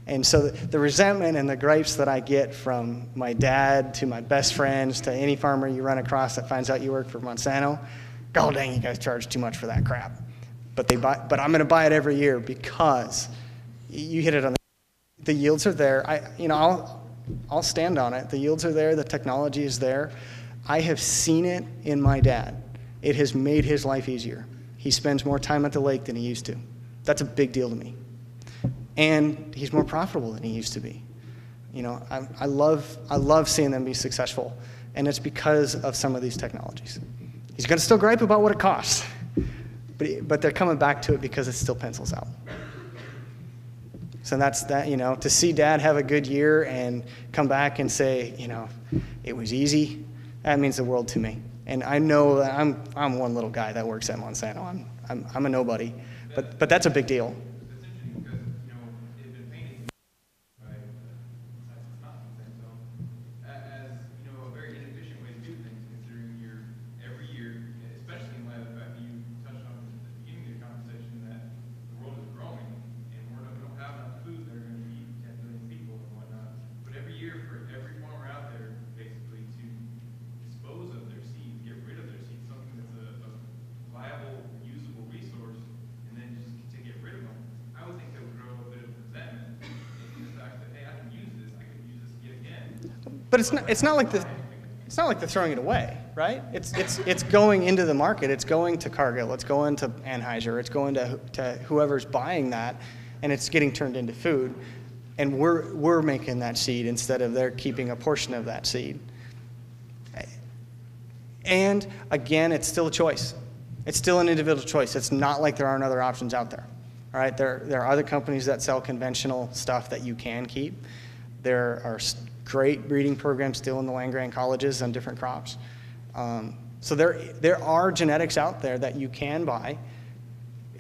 And so the resentment and the gripes that I get from my dad to my best friends to any farmer you run across that finds out you work for Monsanto, God dang, you guys charge too much for that crap. But I'm going to buy it every year because you hit it on the yields are there. I'll stand on it. The yields are there. The technology is there. I have seen it in my dad. It has made his life easier. He spends more time at the lake than he used to. That's a big deal to me. And he's more profitable than he used to be. I love seeing them be successful, and it's because of some of these technologies. He's going to still gripe about what it costs, but they're coming back to it because it still pencils out. So that's that, to see Dad have a good year and come back and say, it was easy, that means the world to me. And I know that I'm one little guy that works at Monsanto. I'm a nobody, but that's a big deal. It's interesting because, if But it's not like they're throwing it away, right? It's going into the market. It's going to Cargill. It's going to Anheuser. It's going to whoever's buying that, and it's getting turned into food. And we're making that seed instead of they're keeping a portion of that seed. And again, it's still a choice. It's still an individual choice. It's not like there aren't other options out there. All right, there are other companies that sell conventional stuff that you can keep. There are great breeding programs still in the land-grant colleges on different crops. So there are genetics out there that you can buy,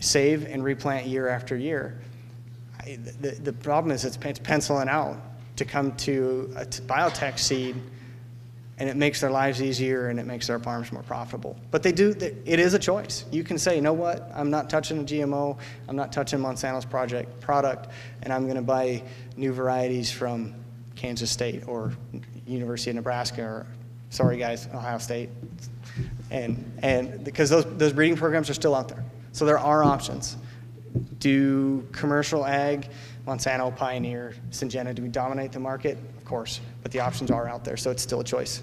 save, and replant year after year. The problem is it's penciling out to come to a biotech seed, and it makes their lives easier and it makes their farms more profitable. But it is a choice. You can say, you know what, I'm not touching a GMO, I'm not touching Monsanto's product, and I'm going to buy new varieties from Kansas State or University of Nebraska, or sorry guys, Ohio State, and because those breeding programs are still out there. So there are options. Do commercial ag, Monsanto, Pioneer, Syngenta, do we dominate the market? Of course, but the options are out there, so it's still a choice.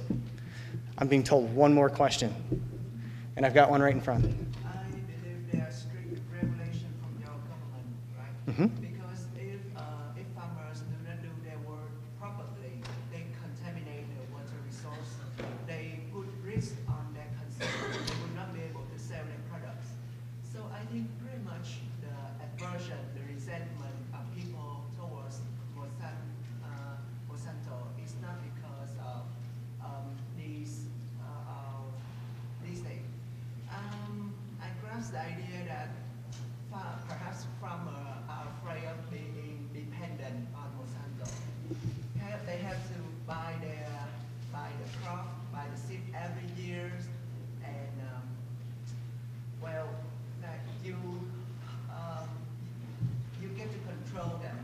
I'm being told one more question, and I've got one right in front. I believe there are strict regulations from your government, right? Mm-hmm. Because if farmers do not do their work properly, they contaminate the water resource, they put risk on their consumers, they will not be able to sell their products. So I think pretty much the aversion, the resentment of people towards Monsanto is not because of these things. I grasp the idea that perhaps farmers are afraid of being dependent on Monsanto. They have to buy the crop, buy the seed every year, and well, like you get to control them.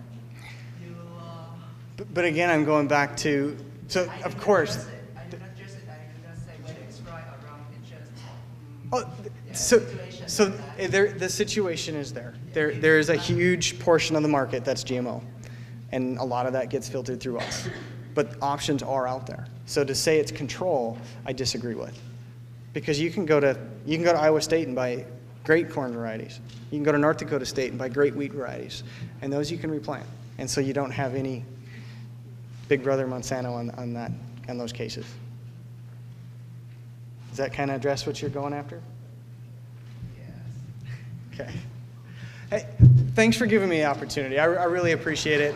But again, I'm going back to, so of course. I do not just say whether it's right or wrong. It's just So the situation is there. There is a huge portion of the market that's GMO, and a lot of that gets filtered through us. But options are out there. So to say it's control, I disagree with, because you can go to Iowa State and buy great corn varieties. You can go to North Dakota State and buy great wheat varieties, and those you can replant. And so you don't have any Big Brother Monsanto on those cases. Does that kind of address what you're going after? yes. Okay. Hey, thanks for giving me the opportunity. I really appreciate it.